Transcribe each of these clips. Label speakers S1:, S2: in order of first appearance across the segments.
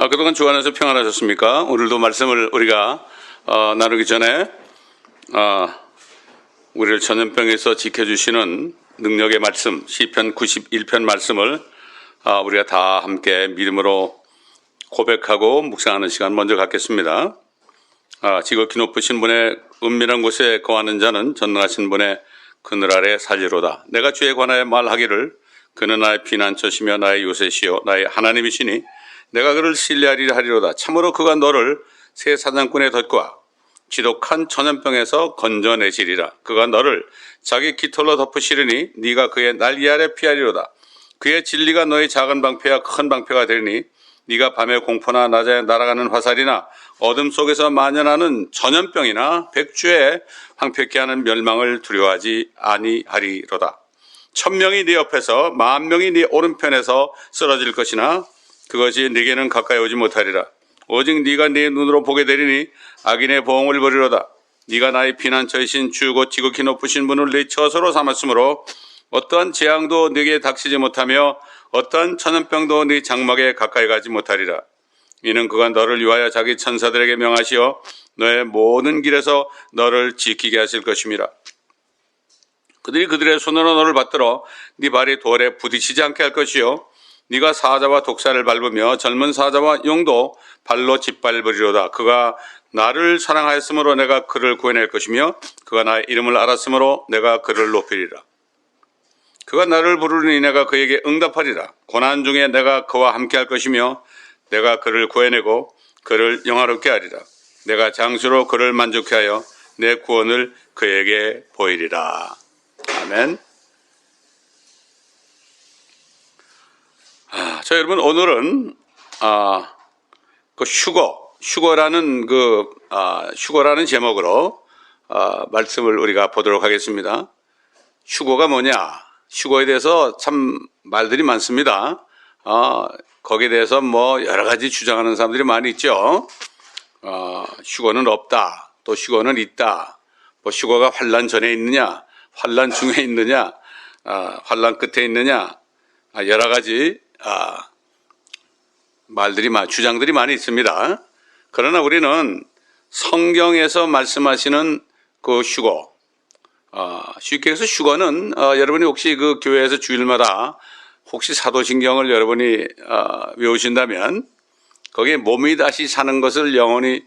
S1: 그동안 주 안에서 평안하셨습니까? 오늘도 말씀을 우리가 나누기 전에 우리를 전염병에서 지켜주시는 능력의 말씀, 시편 91편 말씀을 우리가 다 함께 믿음으로 고백하고 묵상하는 시간 먼저 갖겠습니다. 지극히 높으신 분의 은밀한 곳에 거하는 자는 전능하신 분의 그늘 아래 살리로다. 내가 주에 관하여 말하기를 그는 나의 피난처시며 나의 요새시요 나의 하나님이시니 내가 그를 신뢰하리라 하리로다. 참으로 그가 너를 새 사냥꾼의 덫과 지독한 전염병에서 건져내시리라. 그가 너를 자기 깃털로 덮으시리니 네가 그의 날개 아래 피하리로다. 그의 진리가 너의 작은 방패와 큰 방패가 되리니 네가 밤의 공포나 낮에 날아가는 화살이나 어둠 속에서 만연하는 전염병이나 백주에 황폐케 하는 멸망을 두려워하지 아니하리로다. 1000명이 네 옆에서 10,000명이 네 오른편에서 쓰러질 것이나 그것이 네게는 가까이 오지 못하리라. 오직 네가 네 눈으로 보게 되리니 악인의 보응을 버리로다. 네가 나의 피난처이신 주 곧 지극히 높으신 분을 네 처소로 삼았으므로 어떠한 재앙도 네게 닥치지 못하며 어떠한 전염병도 네 장막에 가까이 가지 못하리라. 이는 그가 너를 위하여 자기 천사들에게 명하시어 너의 모든 길에서 너를 지키게 하실 것임이라. 그들이 그들의 손으로 너를 받들어 네 발이 돌에 부딪히지 않게 할 것이요 네가 사자와 독사를 밟으며 젊은 사자와 용도 발로 짓밟으리로다. 그가 나를 사랑하였으므로 내가 그를 구해낼 것이며 그가 나의 이름을 알았으므로 내가 그를 높이리라. 그가 나를 부르니 내가 그에게 응답하리라. 고난 중에 내가 그와 함께할 것이며 내가 그를 구해내고 그를 영화롭게 하리라. 내가 장수로 그를 만족케 하여 내 구원을 그에게 보이리라. 아멘. 자, 여러분, 오늘은 휴거라는 휴거라는 제목으로 말씀을 우리가 보도록 하겠습니다. 휴거가 뭐냐? 휴거에 대해서 참 말들이 많습니다. 거기에 대해서 뭐 여러 가지 주장하는 사람들이 많이 있죠. 휴거는 없다. 또 휴거는 있다. 뭐 휴거가 환난 전에 있느냐, 환난 중에 있느냐, 환난 끝에 있느냐, 여러 가지 주장들이 많이 있습니다. 그러나 우리는 성경에서 말씀하시는 그 휴거, 쉽게 해서 휴거는 여러분이 혹시 그 교회에서 주일마다 혹시 사도신경을 여러분이 외우신다면 거기에 몸이 다시 사는 것을 영원히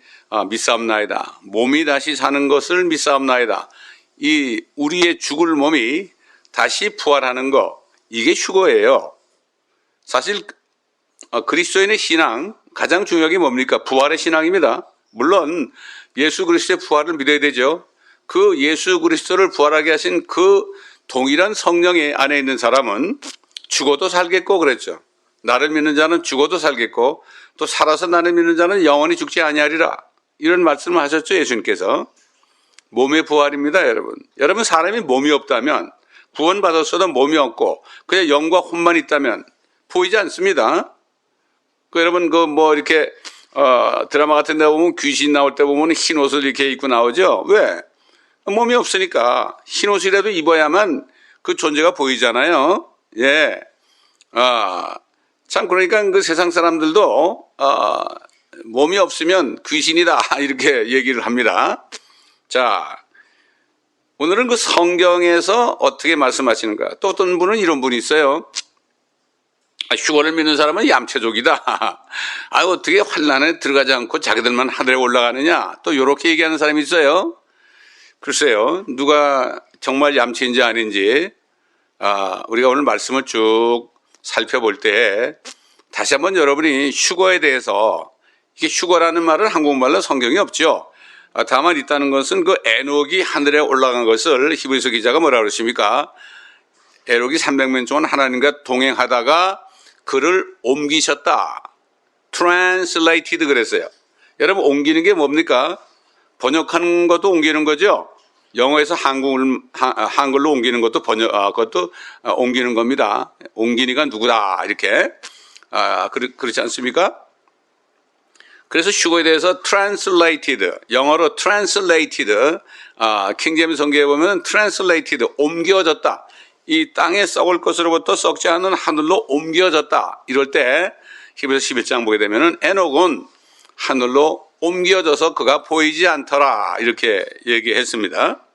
S1: 믿사옵나이다. 몸이 다시 사는 것을 믿사옵나이다. 이 우리의 죽을 몸이 다시 부활하는 거, 이게 휴거예요. 사실 그리스도인의 신앙 가장 중요한 게 뭡니까? 부활의 신앙입니다. 물론 예수 그리스도의 부활을 믿어야 되죠. 그 예수 그리스도를 부활하게 하신 그 동일한 성령의 안에 있는 사람은 죽어도 살겠고 그랬죠. 나를 믿는 자는 죽어도 살겠고 또 살아서 나를 믿는 자는 영원히 죽지 아니하리라. 이런 말씀을 하셨죠, 예수님께서. 몸의 부활입니다, 여러분. 여러분, 사람이 몸이 없다면, 구원받았어도 몸이 없고 그냥 영과 혼만 있다면 보이지 않습니다. 여러분, 이렇게 드라마 같은 데 보면 귀신 나올 때 보면 흰 옷을 이렇게 입고 나오죠. 왜? 몸이 없으니까 흰 옷이라도 입어야만 그 존재가 보이잖아요. 예. 참, 그러니까 그 세상 사람들도 몸이 없으면 귀신이다 이렇게 얘기를 합니다. 자, 오늘은 그 성경에서 어떻게 말씀하시는가. 또 어떤 분은 이런 분이 있어요. 휴거를 믿는 사람은 얌체족이다. 어떻게 환난에 들어가지 않고 자기들만 하늘에 올라가느냐. 또 이렇게 얘기하는 사람이 있어요. 글쎄요, 누가 정말 얌체인지 아닌지 우리가 오늘 말씀을 쭉 살펴볼 때 다시 한번 여러분이 휴거에 대해서, 이게 휴거라는 말은 한국말로 성경이 없죠. 다만 있다는 것은 그 에녹이 하늘에 올라간 것을 히브리서 기자가 뭐라 그러십니까? 에녹이 300년 동안 하나님과 동행하다가 그를 옮기셨다. translated 그랬어요. 여러분, 옮기는 게 뭡니까? 번역하는 것도 옮기는 거죠. 영어에서 한글로 옮기는 것도 그것도 옮기는 겁니다. 옮기니까 누구다 이렇게 그렇지 않습니까? 그래서 휴거에 대해서 translated, 영어로 translated, 킹제임스 성경에 보면 translated, 옮겨졌다. 이 땅에 썩을 것으로부터 썩지 않은 하늘로 옮겨졌다. 이럴 때 히브리서 11장 보게 되면은 에녹은 하늘로 옮겨져서 그가 보이지 않더라 이렇게 얘기했습니다.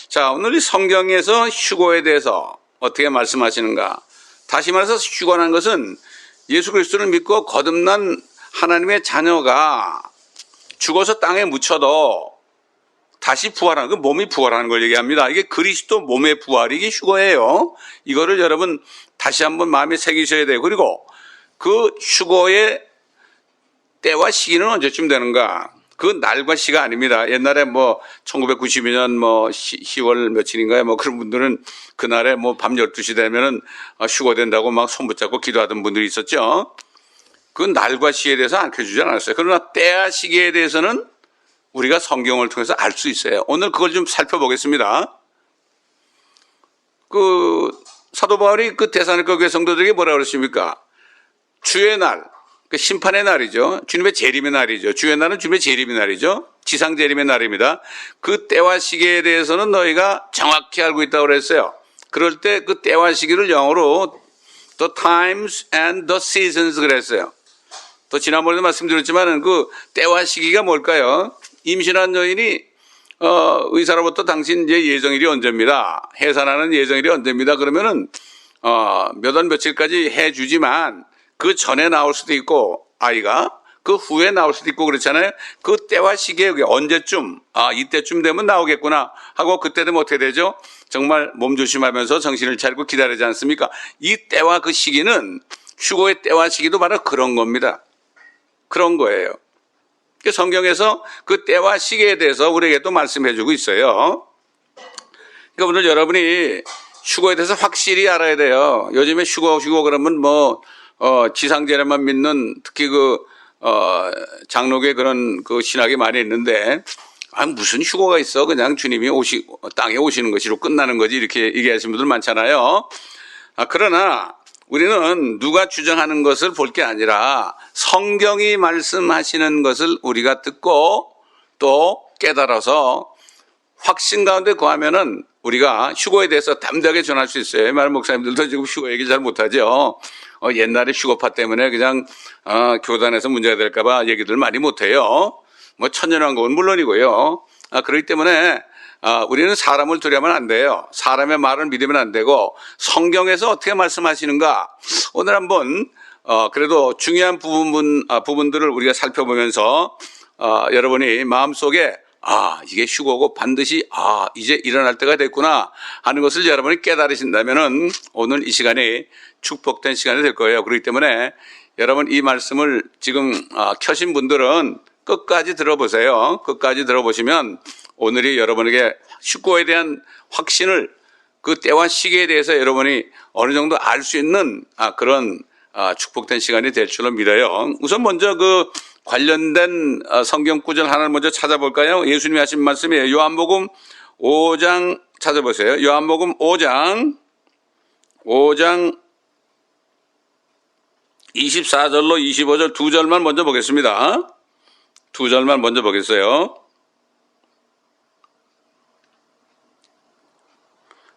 S1: 자, 오늘 이 성경에서 휴거에 대해서 어떻게 말씀하시는가? 다시 말해서 휴거라는 것은 예수 그리스도를 믿고 거듭난 하나님의 자녀가 죽어서 땅에 묻혀도 다시 부활하는, 그 몸이 부활하는 걸 얘기합니다. 이게 그리스도 몸의 부활이 이게 휴거예요. 이거를 여러분 다시 한번 마음에 새기셔야 돼요. 그리고 그 휴거의 때와 시기는 언제쯤 되는가? 그 날과 시가 아닙니다. 옛날에 뭐 1992년 뭐 10월 며칠인가요? 뭐 그런 분들은 그날에 뭐 밤 12시 되면은 휴거된다고 막 손 붙잡고 기도하던 분들이 있었죠. 그 날과 시에 대해서 알려주지 않았어요. 그러나 때와 시기에 대해서는 우리가 성경을 통해서 알 수 있어요. 오늘 그걸 좀 살펴보겠습니다. 그 사도 바울이 그 데살로니가 교회 성도들에게 뭐라 그랬습니까? 주의 날, 그 심판의 날이죠. 주님의 재림의 날이죠. 주의 날은 주님의 재림의 날이죠. 지상 재림의 날입니다. 그 때와 시기에 대해서는 너희가 정확히 알고 있다고 그랬어요. 그럴 때 그 때와 시기를 영어로 the times and the seasons 그랬어요. 또 지난번에도 말씀드렸지만 그 때와 시기가 뭘까요? 임신한 여인이 의사로부터 당신 이제 예정일이 언제입니다. 해산하는 예정일이 언제입니다. 그러면은 몇 월 며칠까지 해주지만 그 전에 나올 수도 있고 아이가 그 후에 나올 수도 있고 그렇잖아요. 그 때와 시기에 언제쯤 이때쯤 되면 나오겠구나 하고 그때 되면 어떻게 되죠? 정말 몸 조심하면서 정신을 차리고 기다리지 않습니까? 이 때와 그 시기는 휴거의 때와 시기도 바로 그런 겁니다. 그런 거예요. 성경에서 그 때와 시기에 대해서 우리에게 또 말씀해 주고 있어요. 그러니까 오늘 여러분이 휴거에 대해서 확실히 알아야 돼요. 요즘에 휴거 그러면 뭐 지상재림만 믿는 특히 장로교에 그런 그 신학이 많이 있는데 무슨 휴거가 있어? 그냥 주님이 땅에 오시는 것이로 끝나는 거지 이렇게 얘기하시는 분들 많잖아요. 그러나 우리는 누가 주장하는 것을 볼 게 아니라 성경이 말씀하시는 것을 우리가 듣고 또 깨달아서 확신 가운데 거하면은 우리가 휴거에 대해서 담대하게 전할 수 있어요. 많은 목사님들도 지금 휴거 얘기 잘 못하죠. 옛날에 휴거파 때문에 그냥 교단에서 문제가 될까봐 얘기들 많이 못해요. 뭐 천년왕국은 물론이고요. 그렇기 때문에 우리는 사람을 두려면 안 돼요. 사람의 말을 믿으면 안 되고 성경에서 어떻게 말씀하시는가 오늘 한번 그래도 중요한 부분들을 우리가 살펴보면서 여러분이 마음속에 이게 휴거고 반드시 이제 일어날 때가 됐구나 하는 것을 여러분이 깨달으신다면은 오늘 이 시간이 축복된 시간이 될 거예요. 그렇기 때문에 여러분 이 말씀을 지금 켜신 분들은 끝까지 들어보세요. 끝까지 들어보시면 오늘이 여러분에게 휴거에 대한 확신을 그 때와 시기에 대해서 여러분이 어느 정도 알 수 있는 그런 축복된 시간이 될 줄로 믿어요. 우선 먼저 그 관련된 성경 구절 하나를 먼저 찾아볼까요? 예수님이 하신 말씀이에요. 요한복음 5장 찾아보세요. 요한복음 5장 24절로 25절 두 절만 먼저 보겠습니다. 두 절만 먼저 보겠어요.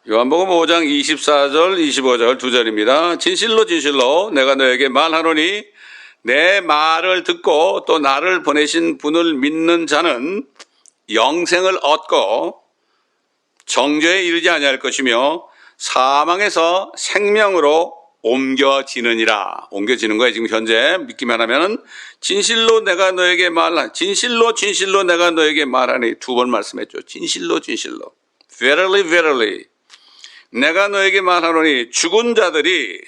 S1: 요한복음 5장 24절 25절 두 절입니다. 진실로 진실로 내가 너에게 말하노니 내 말을 듣고 또 나를 보내신 분을 믿는 자는 영생을 얻고 정죄에 이르지 아니할 것이며 사망에서 생명으로 옮겨지느니라. 옮겨지는 거예요. 지금 현재 믿기만 하면은 진실로 내가 너에게 진실로 내가 너에게 말하니 두 번 말씀했죠. 진실로 verily verily 내가 너에게 말하노니 죽은 자들이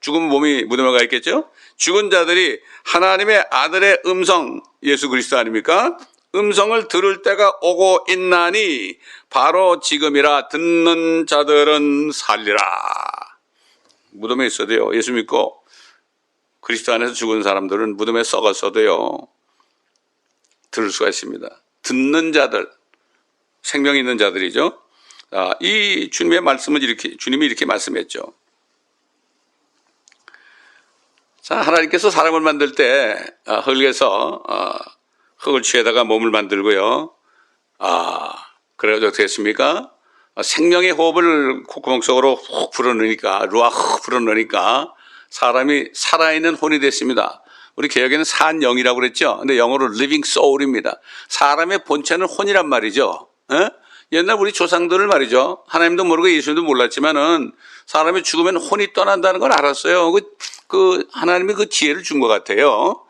S1: 죽은 몸이 무덤에 가 있겠죠. 죽은 자들이 하나님의 아들의 음성 예수 그리스도 아닙니까? 음성을 들을 때가 오고 있나니 바로 지금이라 듣는 자들은 살리라. 무덤에 있어도요. 예수 믿고 그리스도 안에서 죽은 사람들은 무덤에 썩었어도요. 들을 수가 있습니다. 듣는 자들, 생명 있는 자들이죠. 이 주님의 말씀은 주님이 이렇게 말씀했죠. 자, 하나님께서 사람을 만들 때 흙에서 흙을 취해다가 몸을 만들고요. 그래가지고 어떻게 했습니까? 생명의 호흡을 콧구멍 속으로 훅 불어넣으니까 루아 훅 불어넣으니까 사람이 살아있는 혼이 됐습니다. 우리 개혁에는 산 영이라고 그랬죠. 근데 영어로 living soul입니다. 사람의 본체는 혼이란 말이죠. 에? 옛날 우리 조상들을 말이죠. 하나님도 모르고 예수님도 몰랐지만은 사람이 죽으면 혼이 떠난다는 걸 알았어요. 하나님이 그 지혜를 준 것 같아요.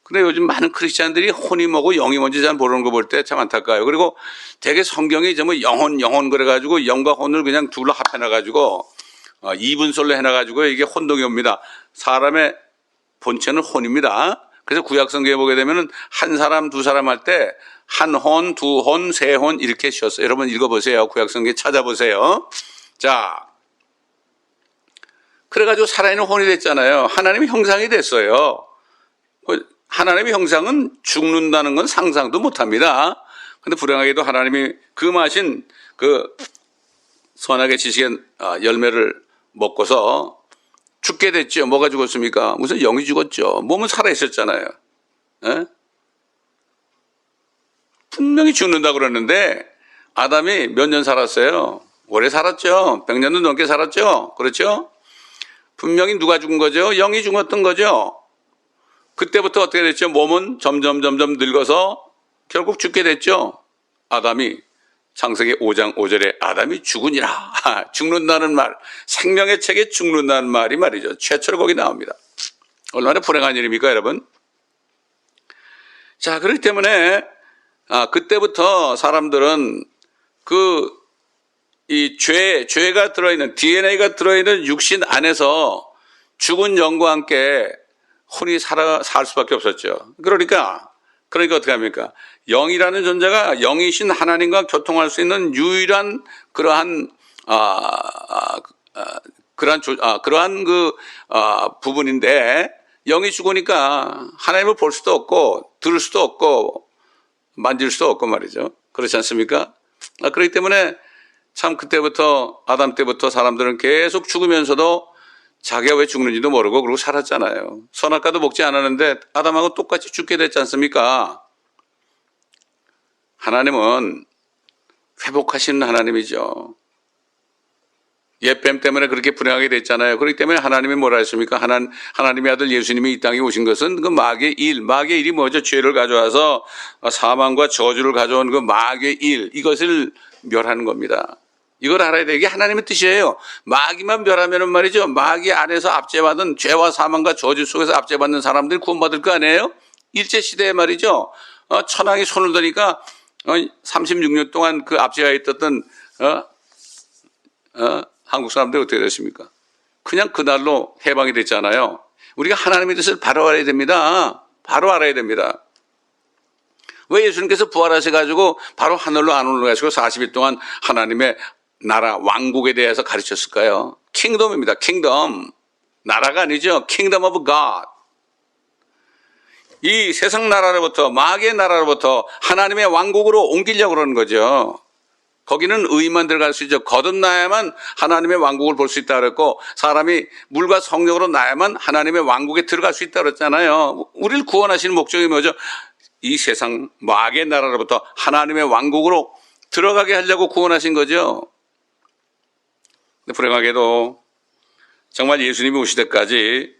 S1: 근데 요즘 많은 크리스찬들이 혼이 뭐고 영이 뭔지 잘 모르는 거 볼 때 참 안타까워요. 그리고 되게 성경이 이제 뭐 영혼 그래가지고 영과 혼을 그냥 둘러 합해놔가지고 이분설로 해놔가지고 이게 혼동이 옵니다. 사람의 본체는 혼입니다. 그래서 구약성경에 보게 되면은 한 사람, 두 사람 할 때 한 혼, 두 혼, 세 혼 이렇게 쉬었어요. 여러분 읽어보세요. 구약성경 찾아보세요. 자, 그래가지고 살아있는 혼이 됐잖아요. 하나님의 형상이 됐어요. 하나님의 형상은 죽는다는 건 상상도 못합니다. 그런데 불행하게도 하나님이 금하신 그 선악의 지식의 열매를 먹고서 죽게 됐죠. 뭐가 죽었습니까? 무슨 영이 죽었죠. 몸은 살아있었잖아요. 에? 분명히 죽는다고 그러는데 아담이 몇 년 살았어요? 오래 살았죠. 100년도 넘게 살았죠. 그렇죠? 분명히 누가 죽은 거죠? 영이 죽었던 거죠. 그때부터 어떻게 됐죠? 몸은 점점 늙어서 결국 죽게 됐죠. 아담이 창세기 5장 5절에 아담이 죽으니라. 죽는다는 말, 생명의 책에 죽는다는 말이 말이죠. 최초로 거기 나옵니다. 얼마나 불행한 일입니까, 여러분? 자, 그렇기 때문에 그때부터 사람들은 이 죄가 들어있는, DNA가 들어있는 육신 안에서 죽은 영과 함께 혼이 살 수밖에 없었죠. 그러니까 어떻게 합니까? 영이라는 존재가 영이신 하나님과 교통할 수 있는 유일한 그러한 부분인데 영이 죽으니까 하나님을 볼 수도 없고 들을 수도 없고 만질 수도 없고 말이죠. 그렇지 않습니까? 그렇기 때문에 참 그때부터 아담 때부터 사람들은 계속 죽으면서도 자기가 왜 죽는지도 모르고 그러고 살았잖아요. 선악과도 먹지 않았는데 아담하고 똑같이 죽게 됐지 않습니까? 하나님은 회복하시는 하나님이죠. 옛뱀 때문에 그렇게 불행하게 됐잖아요. 그렇기 때문에 하나님이 뭐라 했습니까? 하나님의 아들 예수님이 이 땅에 오신 것은 그 마귀의 일이 뭐죠? 죄를 가져와서 사망과 저주를 가져온 그 마귀의 일, 이것을 멸하는 겁니다. 이걸 알아야 돼요. 이게 하나님의 뜻이에요. 마귀만 멸하면은 말이죠. 마귀 안에서 압제받은 죄와 사망과 저주 속에서 압제받는 사람들이 구원받을 거 아니에요? 일제시대에 말이죠. 천황이 손을 드니까 36년 동안 그 압제하에 있었던 한국 사람들이 어떻게 됐습니까? 그냥 그날로 해방이 됐잖아요. 우리가 하나님의 뜻을 바로 알아야 됩니다. 바로 알아야 됩니다. 왜 예수님께서 부활하셔가지고 바로 하늘로 안 올라가시고 40일 동안 하나님의 나라, 왕국에 대해서 가르쳤을까요? 킹덤입니다. 킹덤. 나라가 아니죠. 킹덤 오브 갓. 이 세상 나라로부터, 마귀의 나라로부터 하나님의 왕국으로 옮기려고 그러는 거죠. 거기는 의인만 들어갈 수 있죠. 거듭나야만 하나님의 왕국을 볼 수 있다 그랬고, 사람이 물과 성령으로 나야만 하나님의 왕국에 들어갈 수 있다 그랬잖아요. 우리를 구원하시는 목적이 뭐죠? 이 세상 마귀의 나라로부터 하나님의 왕국으로 들어가게 하려고 구원하신 거죠. 근데 불행하게도 정말 예수님이 오실 때까지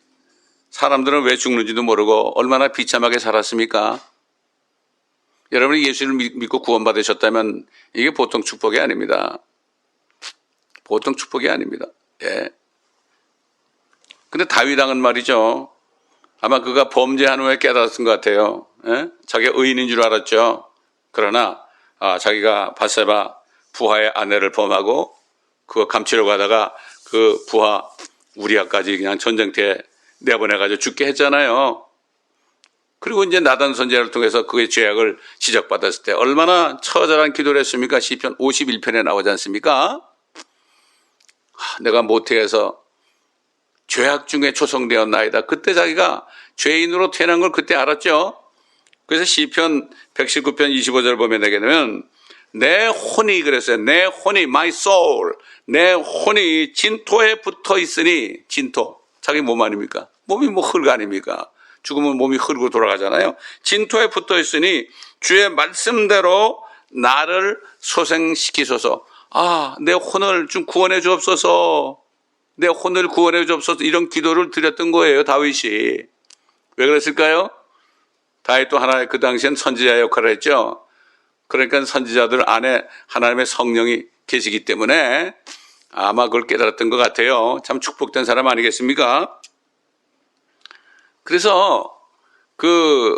S1: 사람들은 왜 죽는지도 모르고 얼마나 비참하게 살았습니까? 여러분이 예수를 믿고 구원받으셨다면 이게 보통 축복이 아닙니다. 보통 축복이 아닙니다. 예. 근데 다윗 왕은 말이죠. 아마 그가 범죄한 후에 깨달았던 것 같아요. 예? 자기가 의인인 줄 알았죠. 그러나 자기가 밧세바 부하의 아내를 범하고 그거 감추려고 하다가 그 부하 우리아까지 그냥 전쟁터에 내보내가지고 죽게 했잖아요. 그리고 이제 나단 선지자를 통해서 그의 죄악을 지적받았을 때 얼마나 처절한 기도를 했습니까? 시편 51편에 나오지 않습니까? 내가 모태에서 죄악 중에 초성되었나이다. 그때 자기가 죄인으로 태어난 걸 그때 알았죠. 그래서 시편 119편 25절 보면 되게 되면 내 혼이 그랬어요. 내 혼이 my soul, 내 혼이 진토에 붙어 있으니, 진토 자기 몸 아닙니까? 몸이 뭐 흙 아닙니까? 죽으면 몸이 흙으로 돌아가잖아요. 진토에 붙어 있으니 주의 말씀대로 나를 소생시키소서. 내 혼을 좀 구원해 주옵소서. 내 혼을 구원해 주옵소서 이런 기도를 드렸던 거예요. 다윗이. 왜 그랬을까요? 다윗도 하나의 그 당시엔 선지자 역할을 했죠. 그러니까 선지자들 안에 하나님의 성령이 계시기 때문에 아마 그걸 깨달았던 것 같아요. 참 축복된 사람 아니겠습니까? 그래서 그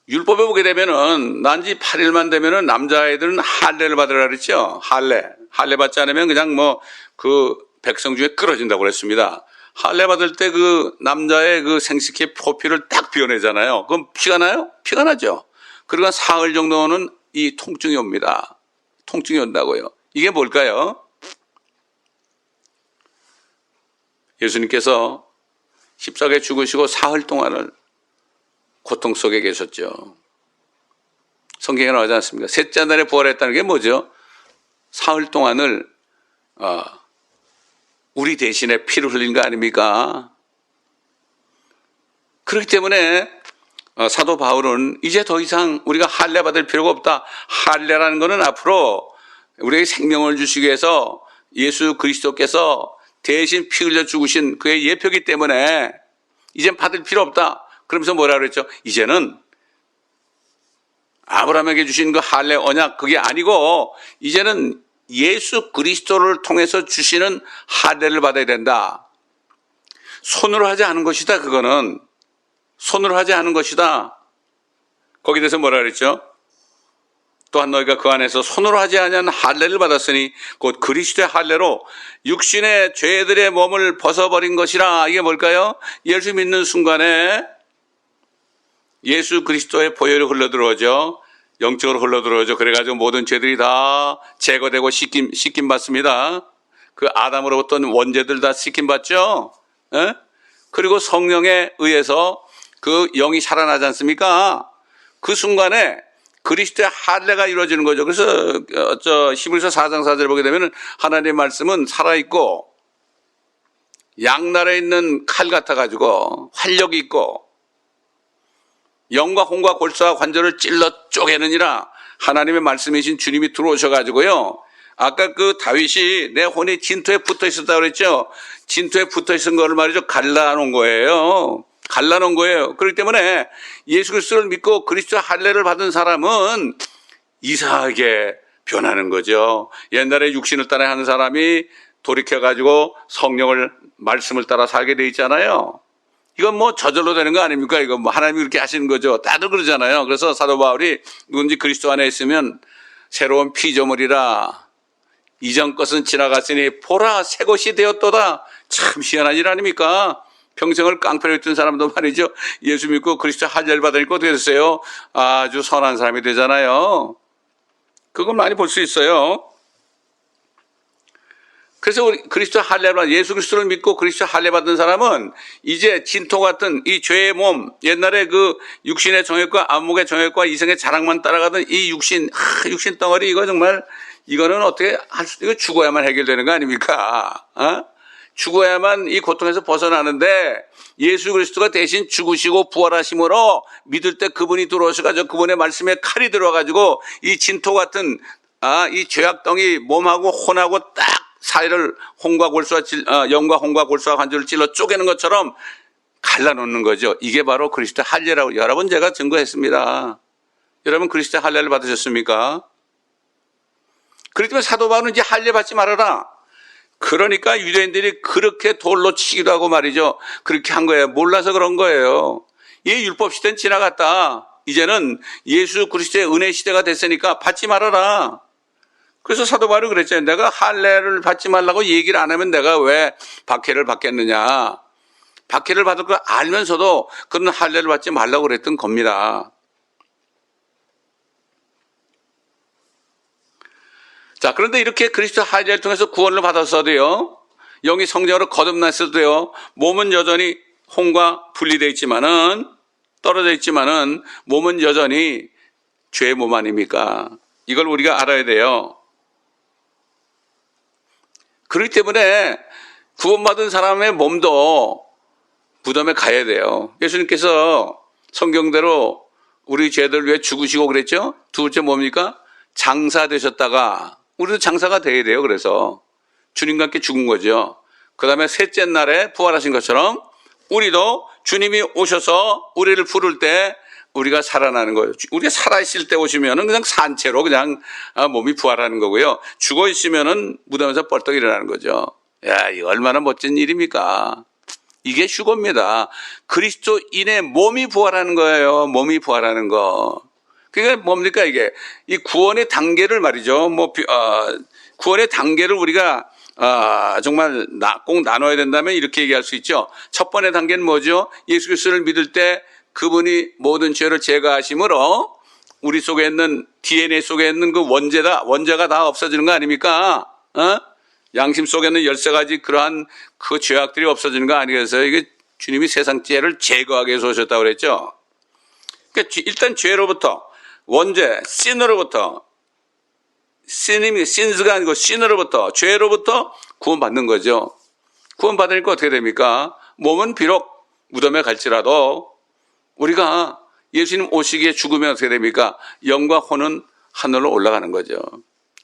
S1: 율법에 보게 되면은 난지 8일만 되면은 남자아이들은 할례를 받으라 그랬죠. 할례 받지 않으면 그냥 뭐 그 백성 중에 끌어진다고 그랬습니다. 할례 받을 때 그 남자의 그 생식기 표피를 딱 비워내잖아요. 그럼 피가 나요? 피가 나죠. 그러니까 사흘 정도는 이 통증이 옵니다. 통증이 온다고요. 이게 뭘까요? 예수님께서 십자가에 죽으시고 사흘 동안을 고통 속에 계셨죠. 성경에 나오지 않습니까? 셋째 날에 부활했다는 게 뭐죠? 사흘 동안을 우리 대신에 피를 흘린 거 아닙니까? 그렇기 때문에 사도 바울은 이제 더 이상 우리가 할례 받을 필요가 없다. 할례라는 것은 앞으로 우리에게 생명을 주시기 위해서 예수 그리스도께서 대신 피 흘려 죽으신 그의 예표이기 때문에 이젠 받을 필요 없다. 그러면서 뭐라 그랬죠? 이제는 아브라함에게 주신 그 할례 언약 그게 아니고 이제는 예수 그리스도를 통해서 주시는 할례를 받아야 된다. 손으로 하지 않은 것이다. 그거는 손으로 하지 않은 것이다. 거기에 대해서 뭐라 그랬죠? 또한 너희가 그 안에서 손으로 하지 아니한 할례를 받았으니 곧 그리스도의 할례로 육신의 죄들의 몸을 벗어버린 것이라. 이게 뭘까요? 예수 믿는 순간에 예수 그리스도의 보혈이 흘러들어오죠. 영적으로 흘러들어오죠. 그래가지고 모든 죄들이 다 제거되고 씻김 받습니다. 그 아담으로부터 원죄들 다 씻김 받죠. 에? 그리고 성령에 의해서 그 영이 살아나지 않습니까? 그 순간에 그리스도의 할례가 이루어지는 거죠. 그래서 히브리서 4장 4절을 보게 되면 하나님의 말씀은 살아있고 양날에 있는 칼 같아가지고 활력이 있고 영과 혼과 골수와 관절을 찔러 쪼개느니라. 하나님의 말씀이신 주님이 들어오셔가지고요. 아까 그 다윗이 내 혼이 진토에 붙어 있었다고 그랬죠. 진토에 붙어 있은 거를 말이죠. 갈라놓은 거예요. 갈라놓은 거예요. 그렇기 때문에 예수 그리스도를 믿고 그리스도 할례를 받은 사람은 이상하게 변하는 거죠. 옛날에 육신을 따라 하는 사람이 돌이켜가지고 성령을 말씀을 따라 살게 돼 있잖아요. 이건 뭐 저절로 되는 거 아닙니까? 이거 뭐 하나님이 그렇게 하시는 거죠. 다들 그러잖아요. 그래서 사도 바울이 누군지 그리스도 안에 있으면 새로운 피조물이라 이전 것은 지나갔으니 보라 새 것이 되었도다. 참 희한한 일 아닙니까? 평생을 깡패로 있던 사람도 말이죠. 예수 믿고 그리스도 할례를 받으니까 어떻게 됐어요? 아주 선한 사람이 되잖아요. 그건 많이 볼 수 있어요. 그래서 우리 그리스도 할례를 예수 그리스도를 믿고 그리스도 할례 받은 사람은 이제 진토 같은 이 죄의 몸, 옛날에 그 육신의 정욕과 안목의 정욕과 이성의 자랑만 따라가던 이 육신 덩어리 이거 정말 이거는 어떻게 이거 죽어야만 해결되는 거 아닙니까? 죽어야만 이 고통에서 벗어나는데 예수 그리스도가 대신 죽으시고 부활하심으로 믿을 때 그분이 들어오셔가지고 그분의 말씀에 칼이 들어와가지고 이 진토 같은 이 죄악덩이 몸하고 혼하고 딱 사이를 영과 혼과 골수와 관절을 찔러 쪼개는 것처럼 갈라놓는 거죠. 이게 바로 그리스도 할례라고 여러분 제가 증거했습니다. 여러분 그리스도 할례를 받으셨습니까? 그렇기 때문에 사도 바울은 이제 할례 받지 말아라. 그러니까 유대인들이 그렇게 돌로 치기도 하고 말이죠. 그렇게 한 거예요. 몰라서 그런 거예요. 이 율법 시대는 지나갔다. 이제는 예수 그리스도의 은혜 시대가 됐으니까 받지 말아라. 그래서 사도 바울이 그랬잖아요. 내가 할례를 받지 말라고 얘기를 안 하면 내가 왜 박해를 받겠느냐. 박해를 받을 걸 알면서도 그런 할례를 받지 말라고 그랬던 겁니다. 자, 그런데 이렇게 그리스도 할례를 통해서 구원을 받았어도요, 영이 성령으로 거듭났어도요, 몸은 여전히 혼과 분리되어 있지만은, 떨어져 있지만은, 몸은 여전히 죄의 몸 아닙니까? 이걸 우리가 알아야 돼요. 그렇기 때문에 구원받은 사람의 몸도 무덤에 가야 돼요. 예수님께서 성경대로 우리 죄들 위해 죽으시고 그랬죠? 두 번째 뭡니까? 장사 되셨다가 우리도 장사가 돼야 돼요. 그래서 주님과 함께 죽은 거죠. 그 다음에 셋째 날에 부활하신 것처럼 우리도 주님이 오셔서 우리를 부를 때 우리가 살아나는 거예요. 우리가 살아있을 때 오시면은 그냥 산채로 그냥 몸이 부활하는 거고요. 죽어 있으면은 무덤에서 벌떡 일어나는 거죠. 야, 이거 얼마나 멋진 일입니까? 이게 휴거입니다. 그리스도인의 몸이 부활하는 거예요. 몸이 부활하는 거. 그게 뭡니까 이게? 이 구원의 단계를 말이죠. 구원의 단계를 우리가 정말 꼭 나눠야 된다면 이렇게 얘기할 수 있죠. 첫 번째 단계는 뭐죠? 예수 그리스도를 믿을 때 그분이 모든 죄를 제거하심으로 우리 속에 있는 DNA 속에 있는 그 원죄가 다 없어지는 거 아닙니까? 양심 속에 있는 13가지 그러한 그 죄악들이 없어지는 거 아니겠어요? 이게 주님이 세상 죄를 제거하기 위해서 오셨다고 그랬죠. 그러니까 일단 죄로부터 원죄, 신으로부터 신스가 아니고 신으로부터 죄로부터 구원받는 거죠. 구원받으니까 어떻게 됩니까? 몸은 비록 무덤에 갈지라도 우리가 예수님 오시기에 죽으면 어떻게 됩니까? 영과 혼은 하늘로 올라가는 거죠.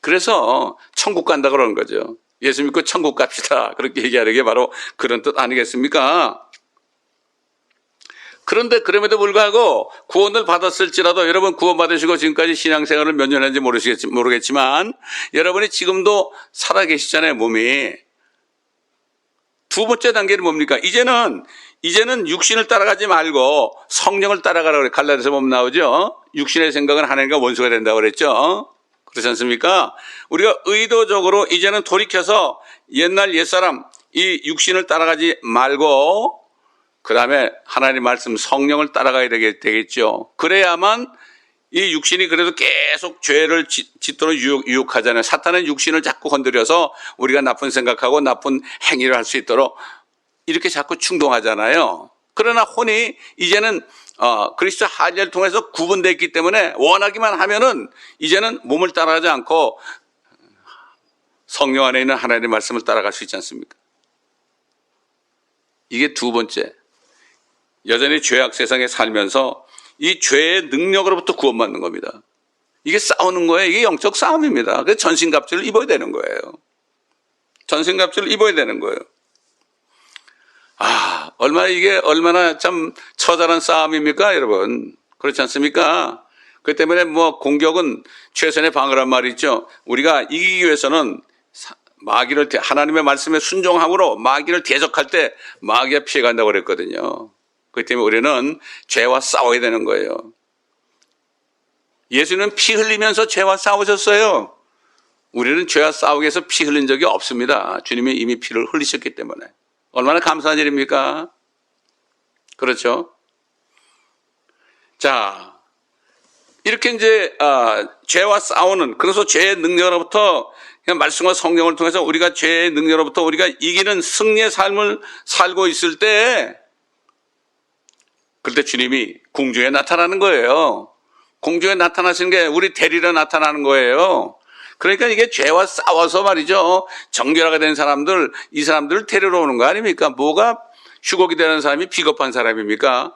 S1: 그래서 천국 간다 그러는 거죠. 예수 믿고 천국 갑시다. 그렇게 얘기하는 게 바로 그런 뜻 아니겠습니까? 그런데 그럼에도 불구하고 구원을 받았을지라도 여러분 구원 받으시고 지금까지 신앙생활을 몇 년 했는지 모르겠지만 여러분이 지금도 살아계시잖아요, 몸이. 두 번째 단계는 뭡니까? 이제는 육신을 따라가지 말고 성령을 따라가라고 그래. 갈라디아서 보면 나오죠. 육신의 생각은 하나님과 원수가 된다고 그랬죠. 그렇지 않습니까? 우리가 의도적으로 이제는 돌이켜서 옛날 옛사람 이 육신을 따라가지 말고 그 다음에 하나님 말씀 성령을 따라가야 되겠죠. 그래야만 이 육신이 그래도 계속 죄를 짓도록 유혹하잖아요. 사탄은 육신을 자꾸 건드려서 우리가 나쁜 생각하고 나쁜 행위를 할 수 있도록 이렇게 자꾸 충동하잖아요. 그러나 혼이 이제는 그리스도 할례를 통해서 구분됐기 때문에 원하기만 하면은 이제는 몸을 따라가지 않고 성령 안에 있는 하나님의 말씀을 따라갈 수 있지 않습니까? 이게 두 번째. 여전히 죄악 세상에 살면서 이 죄의 능력으로부터 구원받는 겁니다. 이게 싸우는 거예요. 이게 영적 싸움입니다. 그래서 전신갑주를 입어야 되는 거예요. 전신갑주를 입어야 되는 거예요. 얼마나 참 처절한 싸움입니까, 여러분? 그렇지 않습니까? 그 때문에 공격은 최선의 방어란 말이 있죠. 우리가 이기기 위해서는 하나님의 말씀에 순종함으로 마귀를 대적할 때 마귀가 피해간다고 그랬거든요. 그렇기 때문에 우리는 죄와 싸워야 되는 거예요. 예수는 피 흘리면서 죄와 싸우셨어요. 우리는 죄와 싸우기 위해서 피 흘린 적이 없습니다. 주님이 이미 피를 흘리셨기 때문에. 얼마나 감사한 일입니까? 그렇죠? 자, 이렇게 이제 죄와 싸우는, 그래서 죄의 능력으로부터 그냥 말씀과 성령을 통해서 우리가 죄의 능력으로부터 우리가 이기는 승리의 삶을 살고 있을 때 그때 주님이 궁중에 나타나는 거예요. 궁중에 나타나시는 게 우리 대리로 나타나는 거예요. 그러니까 이게 죄와 싸워서 말이죠. 정결하게 된 사람들, 이 사람들을 데리러 오는 거 아닙니까? 뭐가 휴거 기다리는 사람이 비겁한 사람입니까?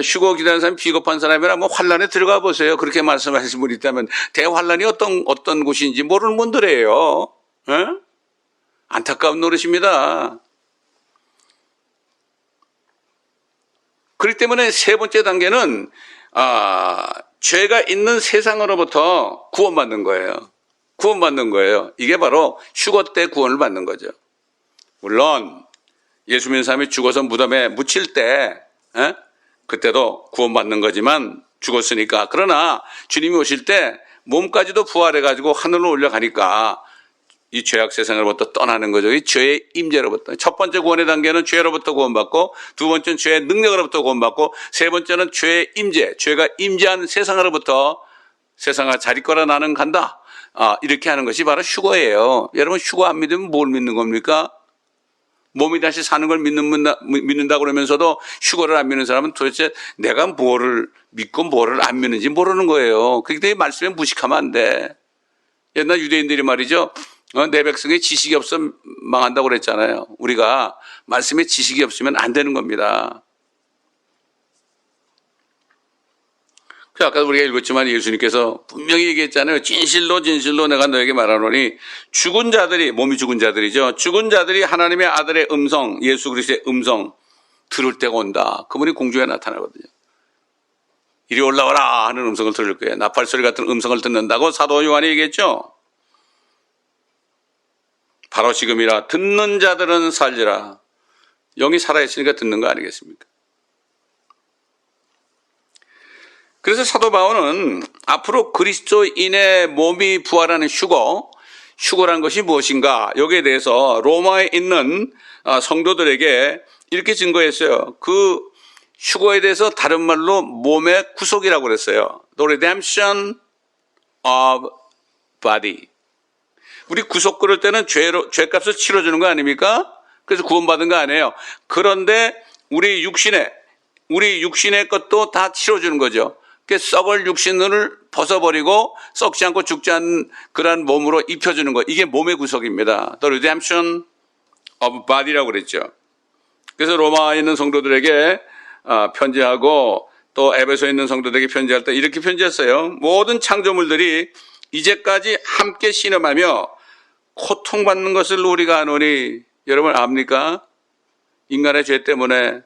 S1: 휴거 기다리는 사람이 비겁한 사람이라 환란에 들어가 보세요. 그렇게 말씀하시는 분이 있다면 대환란이 어떤 곳인지 모르는 분들이에요. 에? 안타까운 노릇입니다. 그렇기 때문에 세 번째 단계는 죄가 있는 세상으로부터 구원받는 거예요. 구원받는 거예요. 이게 바로 휴거 때 구원을 받는 거죠. 물론 예수 믿는 사람이 죽어서 무덤에 묻힐 때 그때도 구원받는 거지만 죽었으니까. 그러나 주님이 오실 때 몸까지도 부활해가지고 하늘로 올라가니까 이 죄악 세상으로부터 떠나는 거죠. 이 죄의 임재로부터. 첫 번째 구원의 단계는 죄로부터 구원받고, 두 번째는 죄의 능력으로부터 구원받고, 세 번째는 죄의 임재, 죄가 임재한 세상으로부터 세상아 자리거라 나는 간다. 이렇게 하는 것이 바로 휴거예요. 여러분 휴거 안 믿으면 뭘 믿는 겁니까? 몸이 다시 사는 걸 믿는다 그러면서도 휴거를 안 믿는 사람은 도대체 내가 뭐를 믿고 뭐를 안 믿는지 모르는 거예요. 그렇기 때문에 말씀에 무식하면 안 돼. 옛날 유대인들이 말이죠. 내 백성이 지식이 없어 망한다고 그랬잖아요. 우리가 말씀에 지식이 없으면 안 되는 겁니다. 아까 우리가 읽었지만 예수님께서 분명히 얘기했잖아요. 진실로 진실로 내가 너에게 말하노니 죽은 자들이, 몸이 죽은 자들이죠. 죽은 자들이 하나님의 아들의 음성, 예수 그리스도의 음성 들을 때가 온다. 그분이 공중에 나타나거든요. 이리 올라와라 하는 음성을 들을 거예요. 나팔소리 같은 음성을 듣는다고 사도 요한이 얘기했죠. 바로 지금이라 듣는 자들은 살리라. 영이 살아있으니까 듣는 거 아니겠습니까? 그래서 사도 바울은 앞으로 그리스도인의 몸이 부활하는 휴거라는 것이 무엇인가, 여기에 대해서 로마에 있는 성도들에게 이렇게 증거했어요. 그 휴거에 대해서 다른 말로 몸의 구속이라고 그랬어요. The redemption of body. 우리 구속 그럴 때는 죄값을 치러주는 거 아닙니까? 그래서 구원받은 거 아니에요. 그런데 우리 육신의 것도 다 치러주는 거죠. 썩을 육신을 벗어버리고 썩지 않고 죽지 않는 그러한 몸으로 입혀주는 거. 이게 몸의 구속입니다. The redemption of body라고 그랬죠. 그래서 로마에 있는 성도들에게 편지하고 또 에베소에 있는 성도들에게 편지할 때 이렇게 편지했어요. 모든 창조물들이 이제까지 함께 신음하며 고통받는 것을 우리가 아노니, 여러분 압니까? 인간의 죄 때문에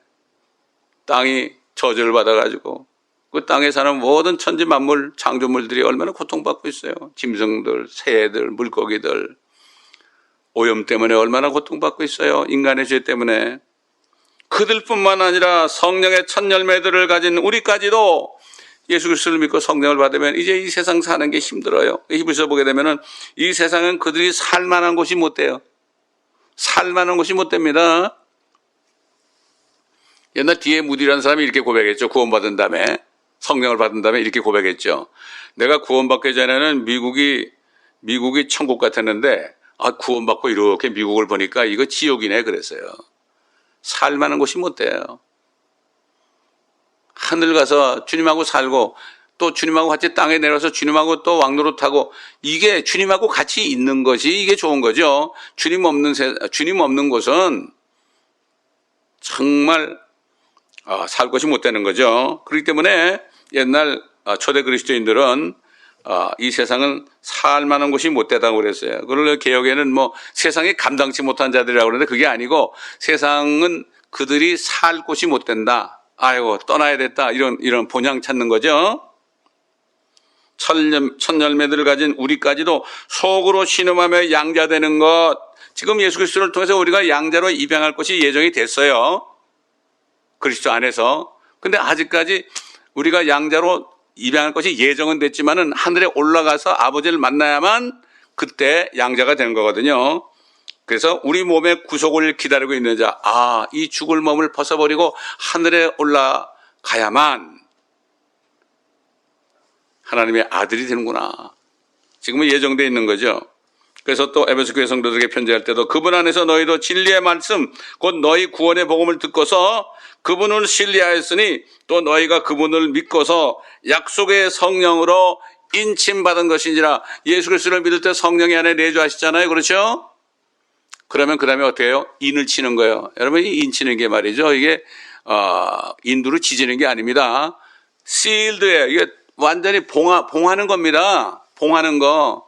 S1: 땅이 저주를 받아가지고 그 땅에 사는 모든 천지 만물 창조물들이 얼마나 고통받고 있어요. 짐승들, 새들, 물고기들 오염 때문에 얼마나 고통받고 있어요. 인간의 죄 때문에. 그들뿐만 아니라 성령의 첫 열매들을 가진 우리까지도 예수 그리스도를 믿고 성령을 받으면 이제 이 세상 사는 게 힘들어요. 히브리서 보게 되면은 이 세상은 그들이 살만한 곳이 못 돼요. 살만한 곳이 못 됩니다. 옛날 D.A. 무디라는 사람이 이렇게 고백했죠. 구원받은 다음에, 성령을 받은 다음에 이렇게 고백했죠. 내가 구원받기 전에는 미국이 천국 같았는데 구원받고 이렇게 미국을 보니까 이거 지옥이네 그랬어요. 살만한 곳이 못 돼요. 하늘 가서 주님하고 살고 또 주님하고 같이 땅에 내려서 주님하고 또 왕노릇하고, 이게 주님하고 같이 있는 것이 이게 좋은 거죠. 주님 없는 곳은 정말 살 것이 못 되는 거죠. 그렇기 때문에 옛날 초대 그리스도인들은 이 세상은 살 만한 곳이 못 되다고 그랬어요. 그걸 개혁에는 뭐 세상이 감당치 못한 자들이라고 그러는데 그게 아니고 세상은 그들이 살 곳이 못 된다. 아이고 떠나야 됐다. 이런 본향 찾는 거죠. 첫 열매들을 가진 우리까지도 속으로 신음하며 양자되는 것. 지금 예수 그리스도를 통해서 우리가 양자로 입양할 것이 예정이 됐어요. 그리스도 안에서. 근데 아직까지 우리가 양자로 입양할 것이 예정은 됐지만은 하늘에 올라가서 아버지를 만나야만 그때 양자가 되는 거거든요. 그래서 우리 몸의 구속을 기다리고 있는 자, 이 죽을 몸을 벗어버리고 하늘에 올라가야만 하나님의 아들이 되는구나. 지금은 예정되어 있는 거죠. 그래서 또 에베소 교회 성도들에게 편지할 때도 그분 안에서 너희도 진리의 말씀, 곧 너희 구원의 복음을 듣고서 그분을 신뢰하였으니 또 너희가 그분을 믿고서 약속의 성령으로 인침받은 것이니라. 예수 그리스도를 믿을 때 성령이 안에 내주하시잖아요. 그렇죠? 그러면 그 다음에 어떻게 해요? 인을 치는 거예요. 여러분, 이 인치는 게 말이죠. 이게 인두로 지지는 게 아닙니다. sealed예요. 이게 완전히 봉하는 겁니다. 봉하는 거.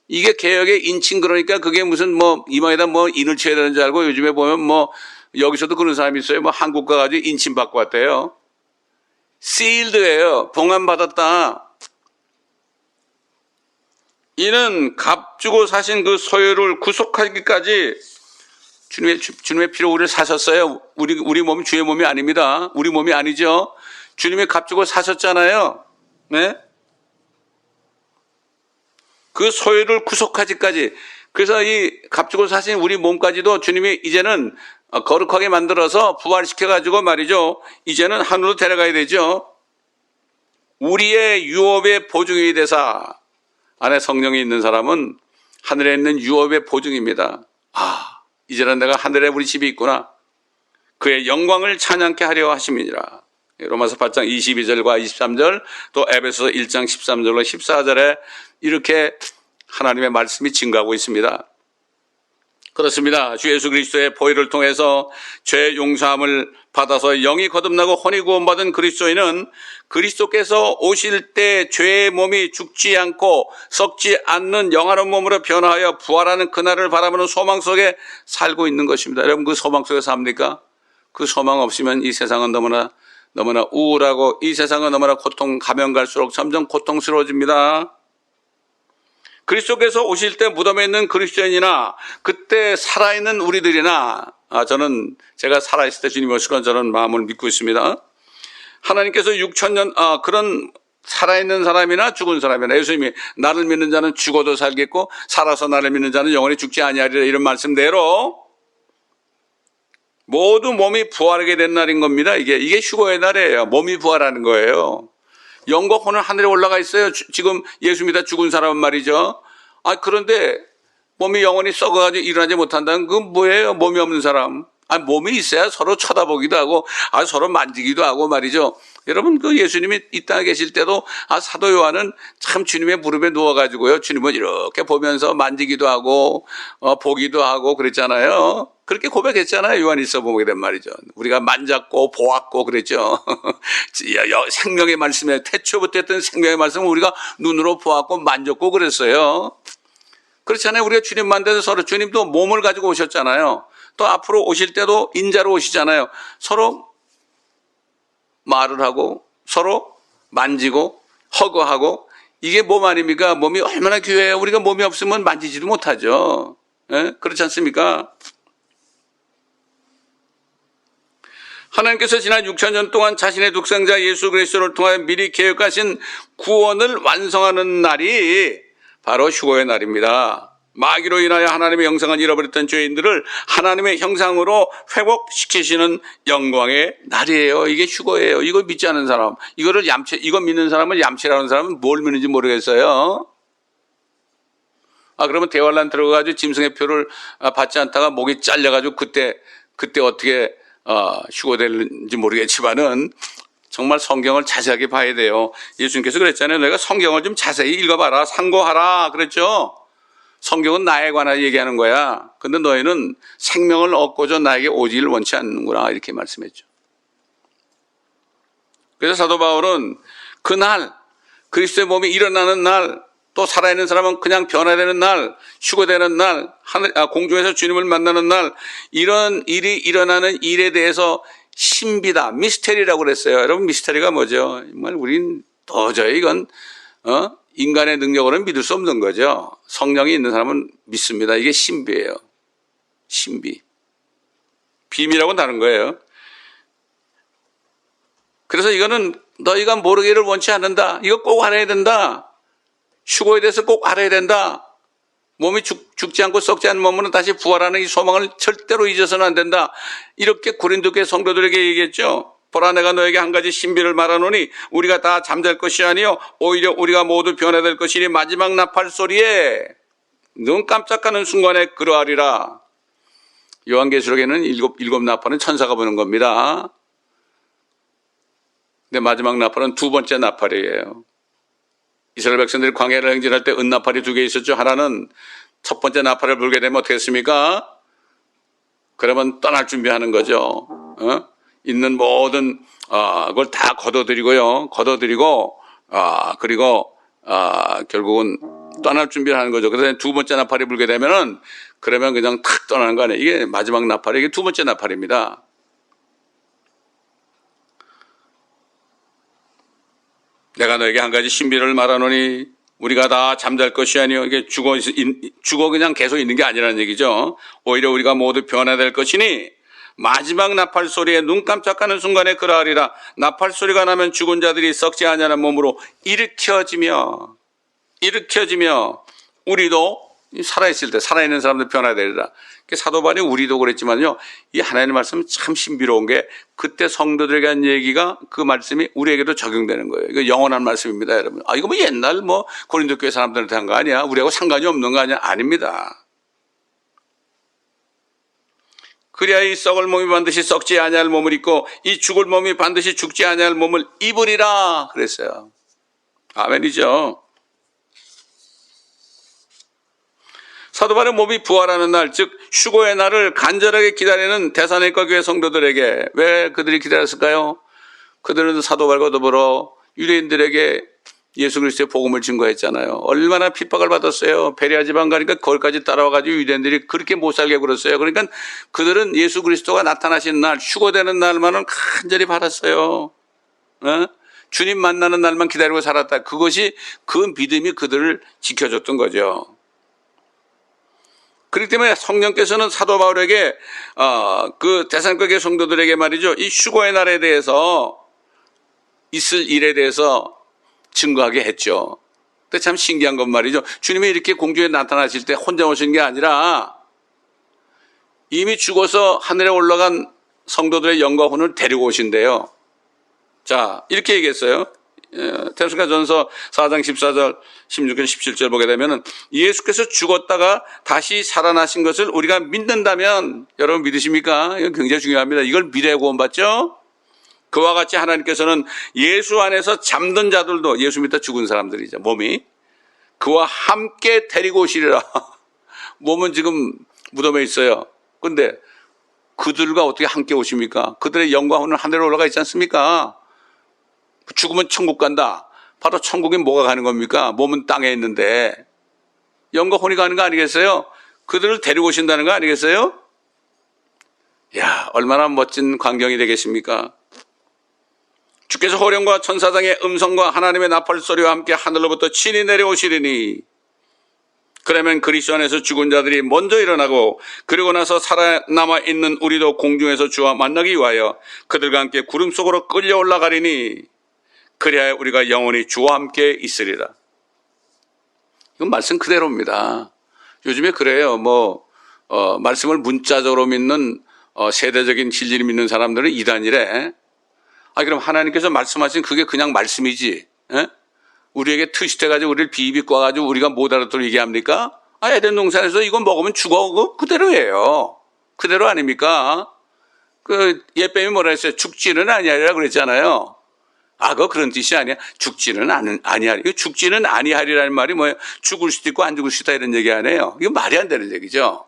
S1: 이게 개혁의 인칭, 그러니까 그게 무슨 이마에다 인을 쳐야 되는 줄 알고 요즘에 보면 여기서도 그런 사람이 있어요. 한국 가가지고 인침 받고 왔대요. sealed예요. 봉함 받았다. 이는 값주고 사신 그 소유를 구속하기까지 주님의 피로 우리를 사셨어요. 우리 몸이 주의 몸이 아닙니다. 우리 몸이 아니죠. 주님의 값주고 사셨잖아요. 네? 그 소유를 구속하기까지. 그래서 이 값주고 사신 우리 몸까지도 주님이 이제는 거룩하게 만들어서 부활시켜가지고 말이죠. 이제는 하늘로 데려가야 되죠. 우리의 유업의 보증이 되사. 안에 성령이 있는 사람은 하늘에 있는 유업의 보증입니다. 이제는 내가 하늘에 우리 집이 있구나. 그의 영광을 찬양케 하려 하심이니라. 로마서 8장 22절과 23절, 또 에베소서 1장 13절과 14절에 이렇게 하나님의 말씀이 증가하고 있습니다. 그렇습니다. 주 예수 그리스도의 보혈을 통해서 죄 용서함을 받아서 영이 거듭나고 혼이 구원받은 그리스도인은 그리스도께서 오실 때 죄의 몸이 죽지 않고 썩지 않는 영화로운 몸으로 변화하여 부활하는 그날을 바라보는 소망 속에 살고 있는 것입니다. 여러분, 그 소망 속에 삽니까? 그 소망 없으면 이 세상은 너무나 우울하고 이 세상은 너무나 가면 갈수록 점점 고통스러워집니다. 그리스도께서 오실 때 무덤에 있는 그리스도인이나 그때 살아있는 우리들이나 저는 제가 살아있을 때 주님이 오실 건 저는 마음을 믿고 있습니다. 하나님께서 6,000년 그런 살아있는 사람이나 죽은 사람이나 예수님이 나를 믿는 자는 죽어도 살겠고 살아서 나를 믿는 자는 영원히 죽지 아니하리라 이런 말씀대로 모두 몸이 부활하게 된 날인 겁니다. 이게 휴거의 날이에요. 몸이 부활하는 거예요. 영과 혼은 하늘에 올라가 있어요. 지금 예수 믿어 죽은 사람은 말이죠. 그런데 몸이 영원히 썩어가지고 일어나지 못한다는 그건 뭐예요? 몸이 없는 사람. 몸이 있어야 서로 쳐다보기도 하고 서로 만지기도 하고 말이죠. 여러분, 그 예수님이 이 땅에 계실 때도 사도 요한은 참 주님의 무릎에 누워가지고요. 주님을 이렇게 보면서 만지기도 하고 보기도 하고 그랬잖아요. 그렇게 고백했잖아요. 요한일서 보게 된 말이죠. 우리가 만졌고 보았고 그랬죠. 생명의 말씀에 태초부터 했던 생명의 말씀을 우리가 눈으로 보았고 만졌고 그랬어요. 그렇잖아요. 우리가 주님 만나서 서로 주님도 몸을 가지고 오셨잖아요. 또 앞으로 오실 때도 인자로 오시잖아요. 서로 말을 하고 서로 만지고 허거하고 이게 몸 아닙니까? 몸이 얼마나 귀해요. 우리가 몸이 없으면 만지지도 못하죠. 그렇지 않습니까? 하나님께서 지난 6,000년 동안 자신의 독생자 예수 그리스도를 통하여 미리 계획하신 구원을 완성하는 날이 바로 휴거의 날입니다. 마귀로 인하여 하나님의 형상을 잃어버렸던 죄인들을 하나님의 형상으로 회복시키시는 영광의 날이에요. 이게 휴거예요. 이걸 믿지 않는 사람, 이거 믿는 사람은 얌체라는 사람은 뭘 믿는지 모르겠어요. 그러면 대환란 들어가가지고 짐승의 표를 받지 않다가 목이 잘려가지고 그때 어떻게 휴거될지 모르겠지만은 정말 성경을 자세하게 봐야 돼요. 예수님께서 그랬잖아요. 내가 성경을 좀 자세히 읽어봐라, 상고하라 그랬죠. 성경은 나에 관하여 얘기하는 거야. 근데 너희는 생명을 얻고자 나에게 오지를 원치 않는구나 이렇게 말씀했죠. 그래서 사도 바울은 그날 그리스도의 몸이 일어나는 날, 또 살아있는 사람은 그냥 변화되는 날, 휴거되는 날, 공중에서 주님을 만나는 날, 이런 일이 일어나는 일에 대해서 신비다, 미스테리라고 그랬어요. 여러분, 미스테리가 뭐죠? 정말 우린 도저히 이건 인간의 능력으로는 믿을 수 없는 거죠. 성령이 있는 사람은 믿습니다. 이게 신비예요. 신비. 비밀하고는 다른 거예요. 그래서 이거는 너희가 모르기를 원치 않는다. 이거 꼭 알아야 된다. 휴거에 대해서 꼭 알아야 된다. 몸이 죽지 않고 썩지 않는 몸으로 다시 부활하는 이 소망을 절대로 잊어서는 안 된다. 이렇게 고린도교회 성도들에게 얘기했죠. 보라, 내가 너에게 한 가지 신비를 말하노니 우리가 다 잠잘 것이 아니요 오히려 우리가 모두 변화될 것이니 마지막 나팔 소리에 눈 깜짝하는 순간에 그러하리라. 요한계시록에는 일곱 나팔은 천사가 부는 겁니다. 근데 마지막 나팔은 두 번째 나팔이에요. 이스라엘 백성들이 광야를 행진할 때 은나팔이 2개 있었죠. 하나는 첫 번째 나팔을 불게 되면 어떻게 했습니까? 그러면 떠날 준비하는 거죠. 있는 모든 그걸 다 걷어들이고 그리고 결국은 떠날 준비를 하는 거죠. 그래서 두 번째 나팔이 불게 되면은 그러면 그냥 탁 떠나는 거 아니에요. 이게 마지막 나팔이 이게 두 번째 나팔입니다. 내가 너에게 한 가지 신비를 말하노니 우리가 다 잠잘 것이 아니요 이게 죽어 그냥 계속 있는 게 아니라는 얘기죠. 오히려 우리가 모두 변화될 것이니 마지막 나팔 소리에 눈 깜짝하는 순간에 그러하리라. 나팔 소리가 나면 죽은 자들이 썩지 아니하는 몸으로 일으켜지며 우리도 살아있을 때 살아있는 사람들 변화되리라. 사도 바울이 우리도 그랬지만요, 이 하나님의 말씀은 참 신비로운 게 그때 성도들에게 한 얘기가 그 말씀이 우리에게도 적용되는 거예요. 이거 영원한 말씀입니다, 여러분. 이거 뭐 옛날 고린도 교회 사람들한테 한 거 아니야? 우리하고 상관이 없는 거 아니야? 아닙니다. 그리하여 이 썩을 몸이 반드시 썩지 아니할 몸을 입고 이 죽을 몸이 반드시 죽지 아니할 몸을 입으리라 그랬어요. 아멘이죠. 사도 바울의 몸이 부활하는 날, 즉 휴거의 날을 간절하게 기다리는 데살로니가 교회 성도들에게 왜 그들이 기다렸을까요? 그들은 사도 바울과 더불어 유대인들에게 예수 그리스도의 복음을 증거했잖아요. 얼마나 핍박을 받았어요. 베레아 지방 가니까 거기까지 따라와가지고 유대인들이 그렇게 못 살게 굴었어요. 그러니까 그들은 예수 그리스도가 나타나시는 날, 휴거되는 날만은 간절히 바랐어요. 주님 만나는 날만 기다리고 살았다. 그것이 그 믿음이 그들을 지켜줬던 거죠. 그렇기 때문에 성령께서는 사도 바울에게 그 데살로니가 교회 성도들에게 말이죠, 이 휴거의 날에 대해서 있을 일에 대해서 증거하게 했죠. 근데 참 신기한 건 말이죠. 주님이 이렇게 공중에 나타나실 때 혼자 오신 게 아니라 이미 죽어서 하늘에 올라간 성도들의 영과 혼을 데리고 오신대요. 자, 이렇게 얘기했어요. 데살로니가전서 4장 14절, 16절, 17절 보게 되면은 예수께서 죽었다가 다시 살아나신 것을 우리가 믿는다면, 여러분 믿으십니까? 이건 굉장히 중요합니다. 이걸 미래에 구원받죠? 그와 같이 하나님께서는 예수 안에서 잠든 자들도, 예수 믿다 죽은 사람들이죠, 몸이, 그와 함께 데리고 오시리라. 몸은 지금 무덤에 있어요. 근데 그들과 어떻게 함께 오십니까? 그들의 영광은 하늘에 올라가 있지 않습니까? 죽으면 천국 간다. 바로 천국에 뭐가 가는 겁니까? 몸은 땅에 있는데 영과 혼이 가는 거 아니겠어요? 그들을 데리고 오신다는 거 아니겠어요? 야, 얼마나 멋진 광경이 되겠습니까? 주께서 호령과 천사장의 음성과 하나님의 나팔 소리와 함께 하늘로부터 친히 내려오시리니, 그러면 그리스도 안에서 죽은 자들이 먼저 일어나고 그리고 나서 살아남아 있는 우리도 공중에서 주와 만나기 위하여 그들과 함께 구름 속으로 끌려 올라가리니, 그리하여 우리가 영원히 주와 함께 있으리라. 이건 말씀 그대로입니다. 요즘에 그래요. 말씀을 문자적으로 믿는 세대적인 진리를 믿는 사람들은 이단이래. 그럼 하나님께서 말씀하신 그게 그냥 말씀이지, 우리에게 트윗해가지고 우리를 비비꼬아가지고 우리가 못 알아듣도록 얘기합니까? 에덴 동산에서 이거 먹으면 죽어. 그거 그대로예요. 그대로 아닙니까? 그 예뱀이 뭐라 했어요? 죽지는 아니하리라 그랬잖아요. 그거 그런 뜻이 아니야. 죽지는 아니하리. 죽지는 아니하리라는 말이 뭐예요? 죽을 수도 있고 안 죽을 수도 있다 이런 얘기 아니에요. 이거 말이 안 되는 얘기죠.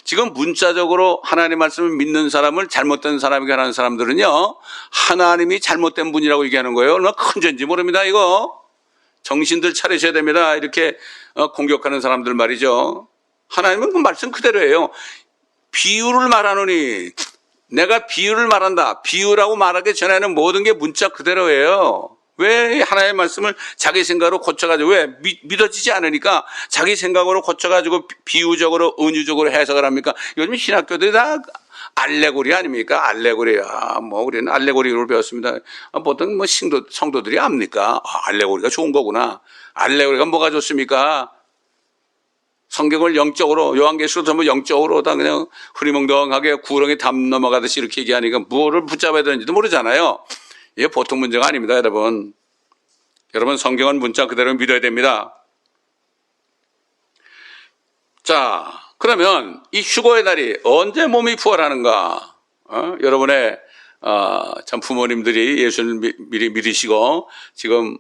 S1: 지금 문자적으로 하나님 말씀을 믿는 사람을 잘못된 사람에게 하는 사람들은요, 하나님이 잘못된 분이라고 얘기하는 거예요. 얼마나 큰 죄인지 모릅니다, 이거. 정신들 차리셔야 됩니다. 이렇게 공격하는 사람들 말이죠. 하나님은 그 말씀 그대로예요. 비유를 말하노니, 내가 비유를 말한다. 비유라고 말하기 전에는 모든 게 문자 그대로예요. 왜 하나님의 말씀을 자기 생각으로 고쳐가지고, 왜 믿어지지 않으니까 자기 생각으로 고쳐가지고 비유적으로 은유적으로 해석을 합니까? 요즘 신학교들이 다 알레고리 아닙니까? 알레고리야. 우리는 알레고리를 배웠습니다. 보통 성도들이 압니까? 알레고리가 좋은 거구나. 알레고리가 뭐가 좋습니까? 성경을 영적으로, 요한계시록 전부 영적으로 다 그냥 흐리멍덩하게 구렁이 담 넘어가듯이 이렇게 얘기하니까 뭐를 붙잡아야 되는지도 모르잖아요. 이게 보통 문제가 아닙니다, 여러분. 여러분, 성경은 문자 그대로 믿어야 됩니다. 자, 그러면 이 휴거의 날이 언제 몸이 부활하는가? 여러분의 참 부모님들이 예수를 미리 믿으시고 지금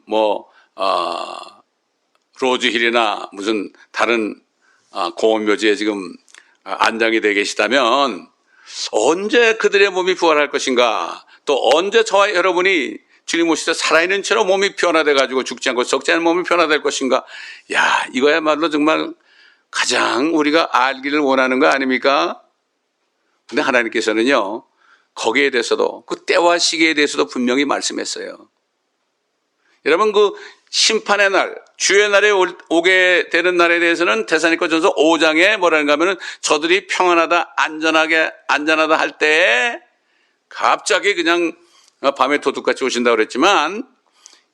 S1: 로즈힐이나 무슨 다른 공원묘지에 지금 안장이 되어 계시다면 언제 그들의 몸이 부활할 것인가? 또 언제 저와 여러분이 주님 오실 때 살아있는 채로 몸이 변화돼 가지고 죽지 않고 썩지 않은 몸이 변화될 것인가? 야, 이거야말로 정말 가장 우리가 알기를 원하는 거 아닙니까? 근데 하나님께서는요, 거기에 대해서도, 그 때와 시기에 대해서도 분명히 말씀했어요. 여러분, 그 심판의 날, 주의 날에 오게 되는 날에 대해서는 데살로니가전서 5장에 뭐라는가 하면은 저들이 평안하다, 안전하다 할 때에 갑자기 그냥 밤에 도둑같이 오신다고 그랬지만,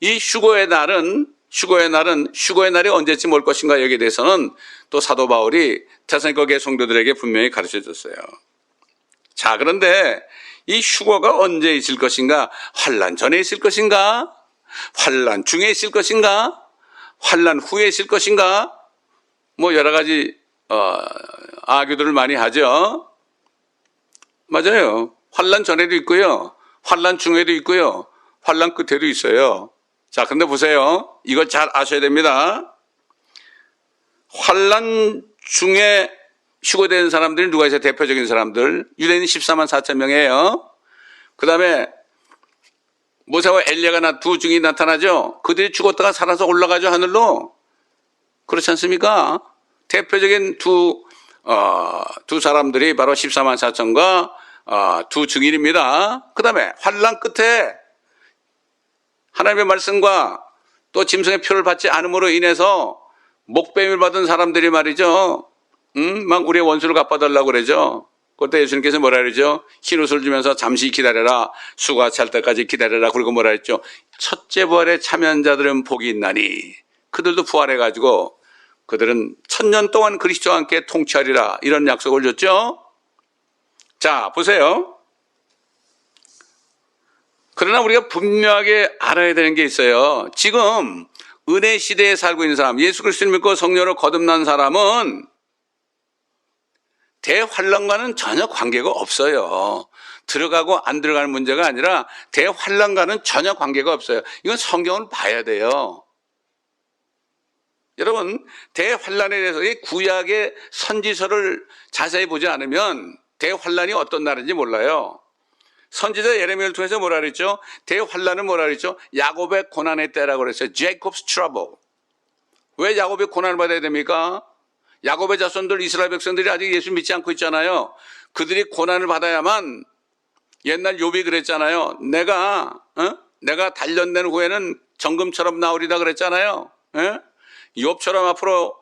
S1: 이 휴거의 날이 언제쯤 올 것인가 여기에 대해서는 또 사도 바울이 데살로니가 교회 성도들에게 분명히 가르쳐 줬어요. 자, 그런데 이 휴거가 언제 있을 것인가? 환난 전에 있을 것인가? 환난 중에 있을 것인가? 환난 후에 있을 것인가? 여러 가지 아교들을 많이 하죠. 맞아요. 환난 전에도 있고요, 환난 중에도 있고요, 환난 끝에도 있어요. 자, 근데 보세요. 이거 잘 아셔야 됩니다. 환난 중에 휴거된 사람들이 누가 있어요? 대표적인 사람들. 유대인 14만 4천 명이에요. 그 다음에 모세와 엘리야가 두 증인이 나타나죠. 그들이 죽었다가 살아서 올라가죠, 하늘로. 그렇지 않습니까? 대표적인 두 사람들이 바로 14만 4천과 두 증인입니다. 그 다음에 환난 끝에 하나님의 말씀과 또 짐승의 표를 받지 않음으로 인해서 목배임을 받은 사람들이 말이죠. 막 우리의 원수를 갚아달라고 그러죠. 그때 예수님께서 뭐라 그러죠? 흰옷을 주면서 잠시 기다려라. 수가 찰 때까지 기다려라. 그리고 뭐라 했죠? 첫째 부활에 참여한 자들은 복이 있나니. 그들도 부활해가지고 그들은 1000년 동안 그리스도와 함께 통치하리라. 이런 약속을 줬죠. 자, 보세요. 그러나 우리가 분명하게 알아야 되는 게 있어요. 지금 은혜 시대에 살고 있는 사람, 예수 그리스도를 믿고 성령으로 거듭난 사람은 대환란과는 전혀 관계가 없어요. 들어가고 안 들어가는 문제가 아니라 대환란과는 전혀 관계가 없어요. 이건 성경을 봐야 돼요. 여러분, 대환란에 대해서 이 구약의 선지서를 자세히 보지 않으면 대환란이 어떤 나라인지 몰라요. 선지자 예레미야를 통해서 뭐라 그랬죠? 대환란은 뭐라 그랬죠? 야곱의 고난의 때라고 그랬어요. Jacob's trouble. 왜 야곱이 고난을 받아야 됩니까? 야곱의 자손들 이스라엘 백성들이 아직 예수 믿지 않고 있잖아요. 그들이 고난을 받아야만 옛날 욥이 그랬잖아요. 내가 단련된 후에는 정금처럼 나오리다 그랬잖아요. 욥처럼 앞으로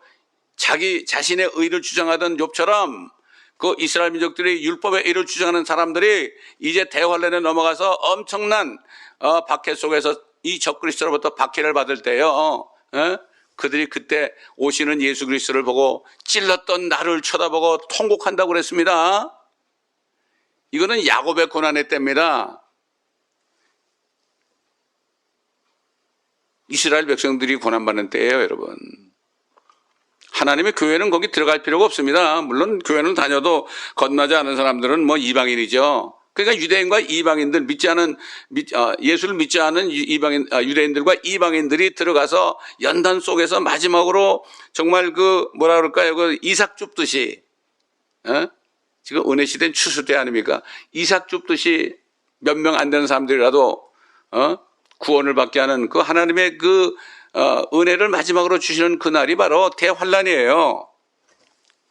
S1: 자기 자신의 의를 주장하던 욥처럼 그 이스라엘 민족들이 율법의 의를 주장하는 사람들이 이제 대환란에 넘어가서 엄청난 박해 속에서 이 적그리스도로부터 박해를 받을 때요. 그들이 그때 오시는 예수 그리스도를 보고 찔렀던 나를 쳐다보고 통곡한다고 그랬습니다. 이거는 야곱의 고난의 때입니다. 이스라엘 백성들이 고난받는 때예요, 여러분. 하나님의 교회는 거기 들어갈 필요가 없습니다. 물론 교회는 다녀도 거듭나지 않은 사람들은 뭐 이방인이죠. 그러니까 유대인과 이방인들 예수를 믿지 않은 유대인들과 이방인들이 들어가서 연단 속에서 마지막으로 정말 뭐라 그럴까요? 이삭 줍듯이, 지금 은혜 시대는 추수 때 아닙니까? 이삭 줍듯이 몇 명 안 되는 사람들이라도, 구원을 받게 하는 그 하나님의 은혜를 마지막으로 주시는 그날이 바로 대환란이에요.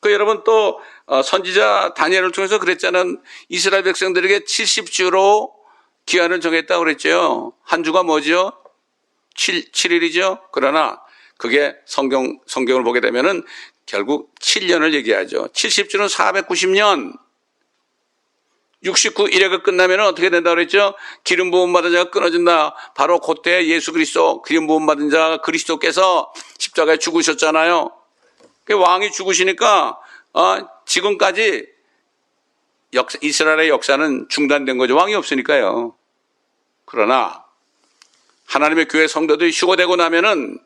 S1: 여러분 또 선지자 다니엘을 통해서 그랬잖아요. 이스라엘 백성들에게 70주로 기한을 정했다고 그랬죠. 한 주가 뭐죠? 7일이죠. 그러나 그게 성경을 보게 되면은 결국 7년을 얘기하죠. 70주는 490년. 69일회가 끝나면 어떻게 된다고 그랬죠? 기름 부음 받은 자가 끊어진다. 바로 그때 예수 그리스도 기름 부음 받은 자 그리스도께서 십자가에 죽으셨잖아요. 왕이 죽으시니까 지금까지 이스라엘의 역사는 중단된 거죠. 왕이 없으니까요. 그러나 하나님의 교회 성도들이 휴거되고 나면은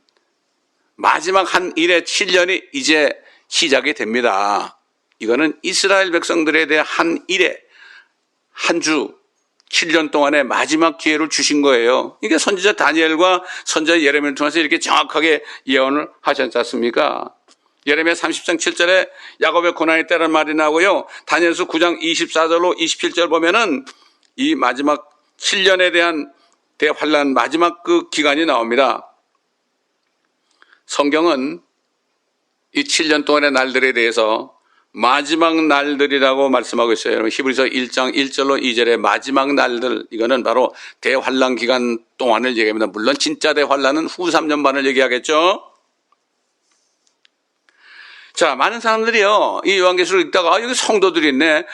S1: 마지막 한 일의 7년이 이제 시작이 됩니다. 이거는 이스라엘 백성들에 대한 한 일의 한 주 7년 동안의 마지막 기회를 주신 거예요. 이게 선지자 다니엘과 선지자 예레미야를 통해서 이렇게 정확하게 예언을 하셨지 않습니까? 예레미야 30장 7절에 야곱의 고난의 때라는 말이 나오고요. 다니엘서 9장 24절로 27절 보면은 이 마지막 7년에 대한 대환란 마지막 그 기간이 나옵니다. 성경은 이 7년 동안의 날들에 대해서 마지막 날들이라고 말씀하고 있어요. 여러분 히브리서 1장 1절로 2절의 마지막 날들, 이거는 바로 대환란 기간 동안을 얘기합니다. 물론 진짜 대환란은 후 3년 반을 얘기하겠죠. 자, 많은 사람들이요, 이 요한계시록을 읽다가 여기 성도들이 있네.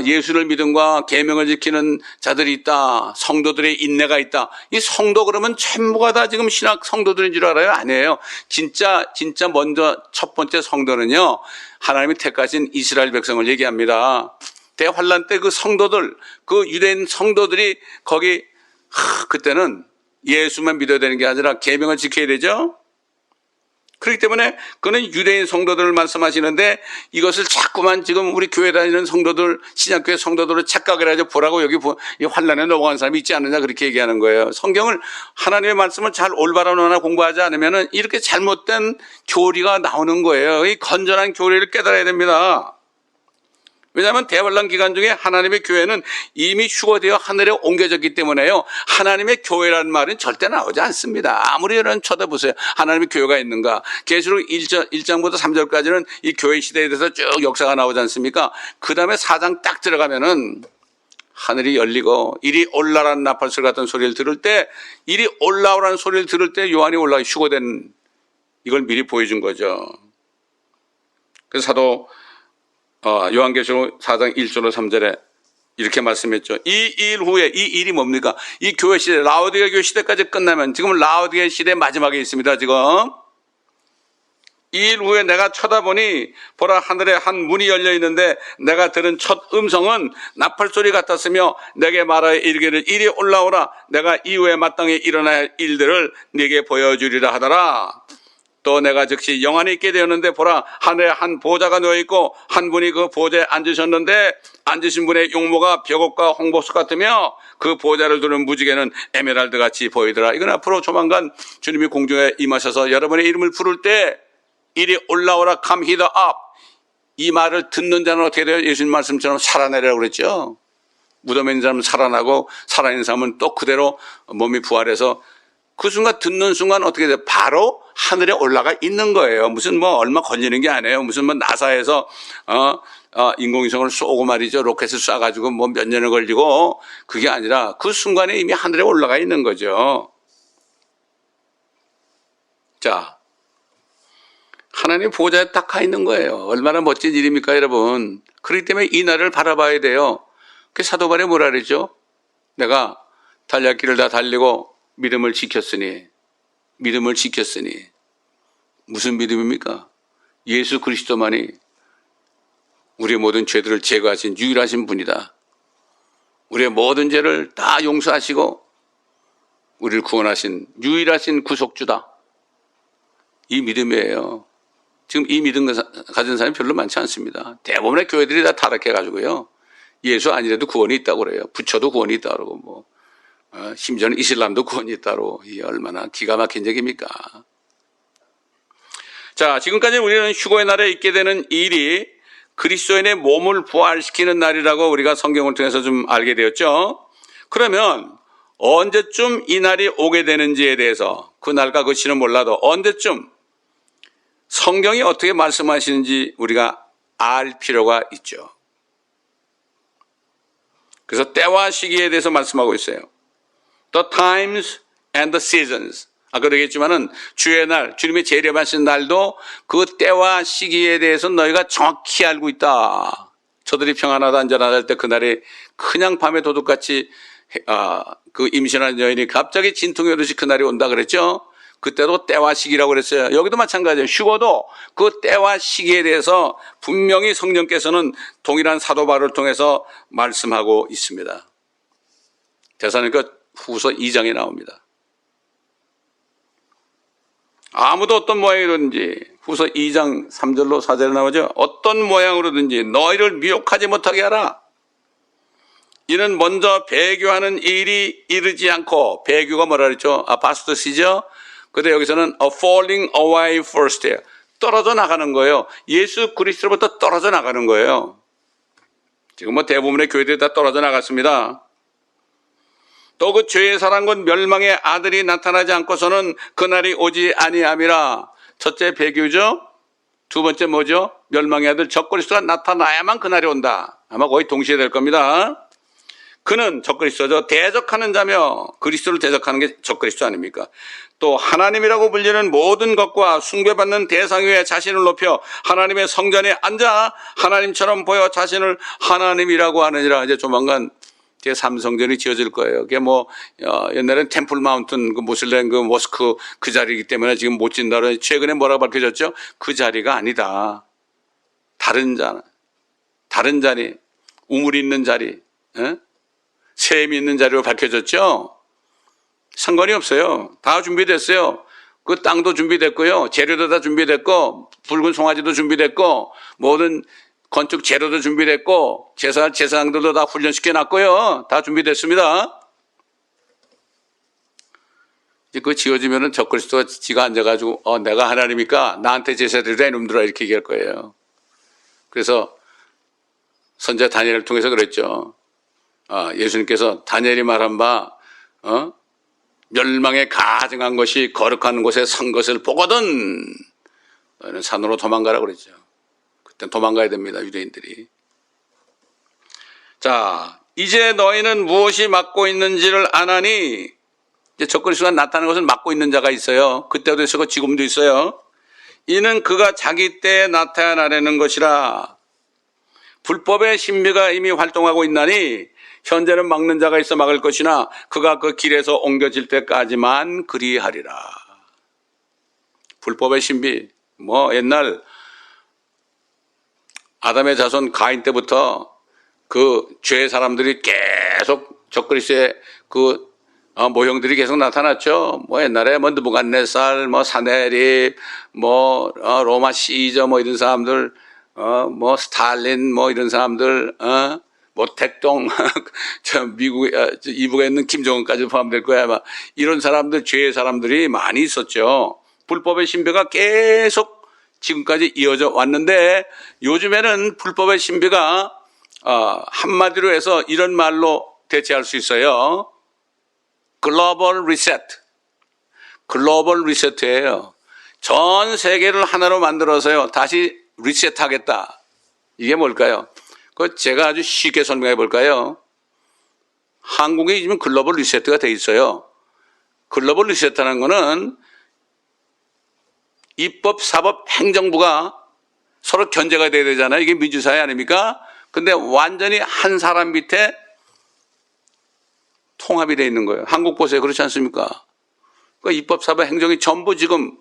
S1: 예수를 믿음과 계명을 지키는 자들이 있다. 성도들의 인내가 있다. 이 성도 그러면 전부가 다 지금 신학 성도들인 줄 알아요? 아니에요. 진짜 먼저 첫 번째 성도는요, 하나님이 택하신 이스라엘 백성을 얘기합니다. 대환란 때 그 성도들, 그 유대인 성도들이 거기 그때는 예수만 믿어야 되는 게 아니라 계명을 지켜야 되죠. 그렇기 때문에 그는 유대인 성도들을 말씀하시는데 이것을 자꾸만 지금 우리 교회 다니는 성도들, 신약교회 성도들을 착각을 하죠. 보라고 여기 이 환란에 넘어간 사람이 있지 않느냐 그렇게 얘기하는 거예요. 성경을 하나님의 말씀을 잘 올바로나 공부하지 않으면 이렇게 잘못된 교리가 나오는 거예요. 이 건전한 교리를 깨달아야 됩니다. 왜냐하면 대환란 기간 중에 하나님의 교회는 이미 휴거되어 하늘에 옮겨졌기 때문에요. 하나님의 교회라는 말은 절대 나오지 않습니다. 아무리 여러분 쳐다보세요. 하나님의 교회가 있는가. 계시록 1장부터 3절까지는 이 교회 시대에 대해서 쭉 역사가 나오지 않습니까? 그 다음에 4장 딱 들어가면은 하늘이 열리고 이리 올라라는 나팔소리 같은 소리를 들을 때, 이리 올라오라는 소리를 들을 때 요한이 올라가 휴거된 이걸 미리 보여준 거죠. 그래서 사도 요한계시록 4장 1절로 3절에 이렇게 말씀했죠. 이 일 후에, 이 일이 뭡니까? 이 교회 시대, 라오디게 교회 시대까지 끝나면, 지금 라오디게 시대 마지막에 있습니다, 지금. 이 일 후에 내가 쳐다보니 보라 하늘에 한 문이 열려 있는데 내가 들은 첫 음성은 나팔소리 같았으며 내게 말하여 이르기를 이리 올라오라. 내가 이후에 마땅히 일어나야 할 일들을 네게 보여주리라 하더라. 또 내가 즉시 영안이 있게 되었는데 보라 하늘에 한 보좌가 놓여있고 한 분이 그 보좌에 앉으셨는데 앉으신 분의 용모가 벽옥과 홍보석 같으며 그 보좌를 두는 무지개는 에메랄드 같이 보이더라. 이건 앞으로 조만간 주님이 공중에 임하셔서 여러분의 이름을 부를 때 이리 올라오라 come hither up. 이 말을 듣는 자는 어떻게 돼요? 예수님 말씀처럼 살아내라고 그랬죠. 무덤에 있는 사람은 살아나고 살아있는 사람은 또 그대로 몸이 부활해서 그 순간 듣는 순간 어떻게 돼요? 바로 하늘에 올라가 있는 거예요. 무슨 뭐 얼마 걸리는 게 아니에요. 무슨 뭐 나사에서 인공위성을 쏘고 말이죠. 로켓을 쏴가지고 뭐 몇 년을 걸리고 그게 아니라 그 순간에 이미 하늘에 올라가 있는 거죠. 자, 하나님 보좌에 딱 가 있는 거예요. 얼마나 멋진 일입니까, 여러분? 그렇기 때문에 이 날을 바라봐야 돼요. 그 사도 바울이 뭐라 그랬죠? 내가 달릴 길을 다 달리고 믿음을 지켰으니 무슨 믿음입니까? 예수 그리스도만이 우리의 모든 죄들을 제거하신 유일하신 분이다. 우리의 모든 죄를 다 용서하시고 우리를 구원하신 유일하신 구속주다. 이 믿음이에요. 지금 이 믿음 가진 사람이 별로 많지 않습니다. 대부분의 교회들이 다 타락해가지고요. 예수 아니라도 구원이 있다고 그래요. 부처도 구원이 있다고 그러고 뭐 심지어는 이슬람도 구원이 있다고. 이게 얼마나 기가 막힌 얘기입니까? 자, 지금까지 우리는 휴거의 날에 있게 되는 일이 그리스도인의 몸을 부활시키는 날이라고 우리가 성경을 통해서 좀 알게 되었죠. 그러면 언제쯤 이 날이 오게 되는지에 대해서 그 날과 그 시는 몰라도 언제쯤 성경이 어떻게 말씀하시는지 우리가 알 필요가 있죠. 그래서 때와 시기에 대해서 말씀하고 있어요. The times and the seasons. 아까 그러겠지만은 주의 날, 주님의 재림하신 날도 그 때와 시기에 대해서 너희가 정확히 알고 있다. 저들이 평안하다 안전하다 할 때 그날이 그냥 밤의 도둑같이 그 임신한 여인이 갑자기 진통이 오듯이 그날이 온다 그랬죠. 그때도 때와 시기라고 그랬어요. 여기도 마찬가지예요. 휴거도 그 때와 시기에 대해서 분명히 성령께서는 동일한 사도 바울을 통해서 말씀하고 있습니다. 데살로니가 후서 2장에 나옵니다. 아무도 어떤 모양이든지 후서 2장 3절로 4절에 나오죠. 어떤 모양으로든지 너희를 미혹하지 못하게 하라. 이는 먼저 배교하는 일이 이르지 않고, 배교가 뭐라 그랬죠? 아파스토시죠. 근데 여기서는 a falling away first, 떨어져 나가는 거예요. 예수 그리스도로부터 떨어져 나가는 거예요. 지금 뭐 대부분의 교회들이 다 떨어져 나갔습니다. 또 그 죄의 사랑과 멸망의 아들이 나타나지 않고서는 그날이 오지 아니함이라. 첫째 배교죠. 두 번째 뭐죠? 멸망의 아들 적그리스도가 나타나야만 그날이 온다. 아마 거의 동시에 될 겁니다. 그는 적그리스도죠. 대적하는 자며, 그리스도를 대적하는 게 적그리스도 아닙니까? 또 하나님이라고 불리는 모든 것과 숭배받는 대상 위에 자신을 높여 하나님의 성전에 앉아 하나님처럼 보여 자신을 하나님이라고 하느니라. 이제 조만간 제3성전이 지어질 거예요. 그게 뭐 옛날엔 템플 마운튼 그 모슬렘 그 모스크 그 자리이기 때문에 지금 못 진다. 최근에 뭐라고 밝혀졌죠? 그 자리가 아니다. 다른 자리, 우물이 있는 자리, 샘이 있는 자리로 밝혀졌죠. 상관이 없어요. 다 준비됐어요. 그 땅도 준비됐고요. 재료도 다 준비됐고, 붉은 송아지도 준비됐고, 모든 건축 재료도 준비됐고, 제사장들도 다 훈련시켜 놨고요. 다 준비됐습니다. 이제 그거 지어지면은 적그리스도가 지가 앉아가지고, 내가 하나님이니까 나한테 제사 드리라 이놈들아 이렇게 얘기할 거예요. 그래서 선지자 다니엘을 통해서 그랬죠. 예수님께서 다니엘이 말한 바, 멸망에 가증한 것이 거룩한 곳에 선 것을 보거든 너희는 산으로 도망가라고 그랬죠. 그땐 도망가야 됩니다, 유대인들이. 자, 이제 너희는 무엇이 막고 있는지를 아나니, 이제 적그리스도가 나타나는 것을 막고 있는 자가 있어요. 그때도 있었고 지금도 있어요. 이는 그가 자기 때에 나타나려는 것이라. 불법의 신비가 이미 활동하고 있나니 현재는 막는 자가 있어 막을 것이나 그가 그 길에서 옮겨질 때까지만 그리하리라. 불법의 신비, 옛날 아담의 자손 가인 때부터 그 죄의 사람들이 계속 적그리스도의 그 모형들이 계속 나타났죠. 옛날에 느부갓네살, 사네립, 로마 시저 이런 사람들, 스탈린 이런 사람들, 모택동, 이북에 있는 김정은까지 포함될 거야. 아마 이런 사람들, 죄의 사람들이 많이 있었죠. 불법의 신비가 계속 지금까지 이어져 왔는데 요즘에는 불법의 신비가 한마디로 해서 이런 말로 대체할 수 있어요. 글로벌 리셋. 글로벌 리셋이에요. 전 세계를 하나로 만들어서요. 다시 리셋하겠다. 이게 뭘까요? 제가 아주 쉽게 설명해 볼까요? 한국에 지금 글로벌 리셋가 돼 있어요. 글로벌 리셋하는 거는 입법, 사법, 행정부가 서로 견제가 돼야 되잖아요. 이게 민주사회 아닙니까? 근데 완전히 한 사람 밑에 통합이 돼 있는 거예요. 한국 보세요. 그렇지 않습니까? 입법, 사법, 행정이 전부 지금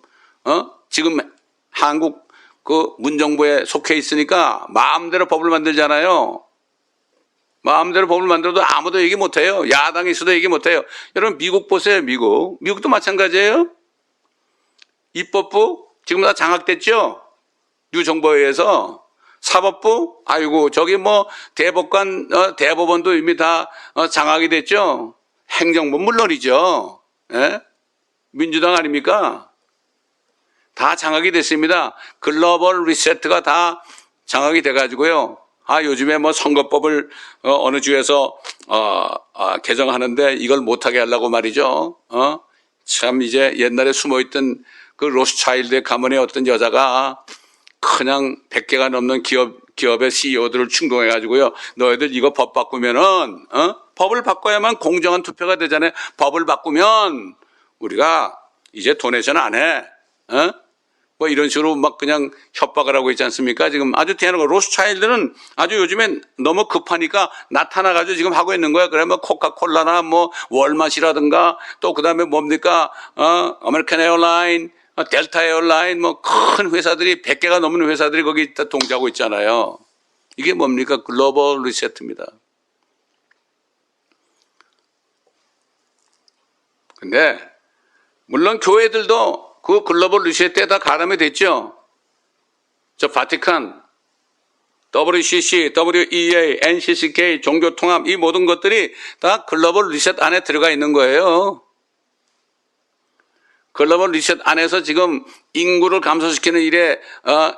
S1: 한국 그 문정부에 속해 있으니까 마음대로 법을 만들잖아요. 마음대로 법을 만들어도 아무도 얘기 못해요. 야당이 있어도 얘기 못해요. 여러분 미국 보세요. 미국도 마찬가지예요. 입법부 지금 다 장악됐죠. 뉴 정부에 의해서. 사법부 저기 대법관 대법원도 이미 다 장악이 됐죠. 행정부 물론이죠. 예? 민주당 아닙니까? 다 장악이 됐습니다. 글로벌 리셋가 다 장악이 돼가지고요. 요즘에 선거법을 어느 주에서 개정하는데 이걸 못하게 하려고 말이죠. 참 이제 옛날에 숨어있던 그 로스차일드의 가문의 어떤 여자가 그냥 100개가 넘는 기업의 CEO들을 충동해가지고요. 너희들 이거 법 바꾸면은 법을 바꿔야만 공정한 투표가 되잖아요. 법을 바꾸면 우리가 이제 도네이션 안 해. 이런 식으로 그냥 협박을 하고 있지 않습니까? 지금 아주 대단한 거. 로스차일드는 아주 요즘엔 너무 급하니까 나타나가지고 지금 하고 있는 거야. 그래, 코카콜라나 월마시라든가 또 그 다음에 뭡니까? 아메리칸 에어라인, 델타 에어라인, 큰 회사들이 100개가 넘는 회사들이 거기 동조하고 있잖아요. 이게 뭡니까? 글로벌 리셋입니다. 근데 물론 교회들도 그 글로벌 리셋 때 다 가담이 됐죠. 바티칸, WCC, WEA, NCCK, 종교통합 이 모든 것들이 다 글로벌 리셋 안에 들어가 있는 거예요. 글로벌 리셋 안에서 지금 인구를 감소시키는 일에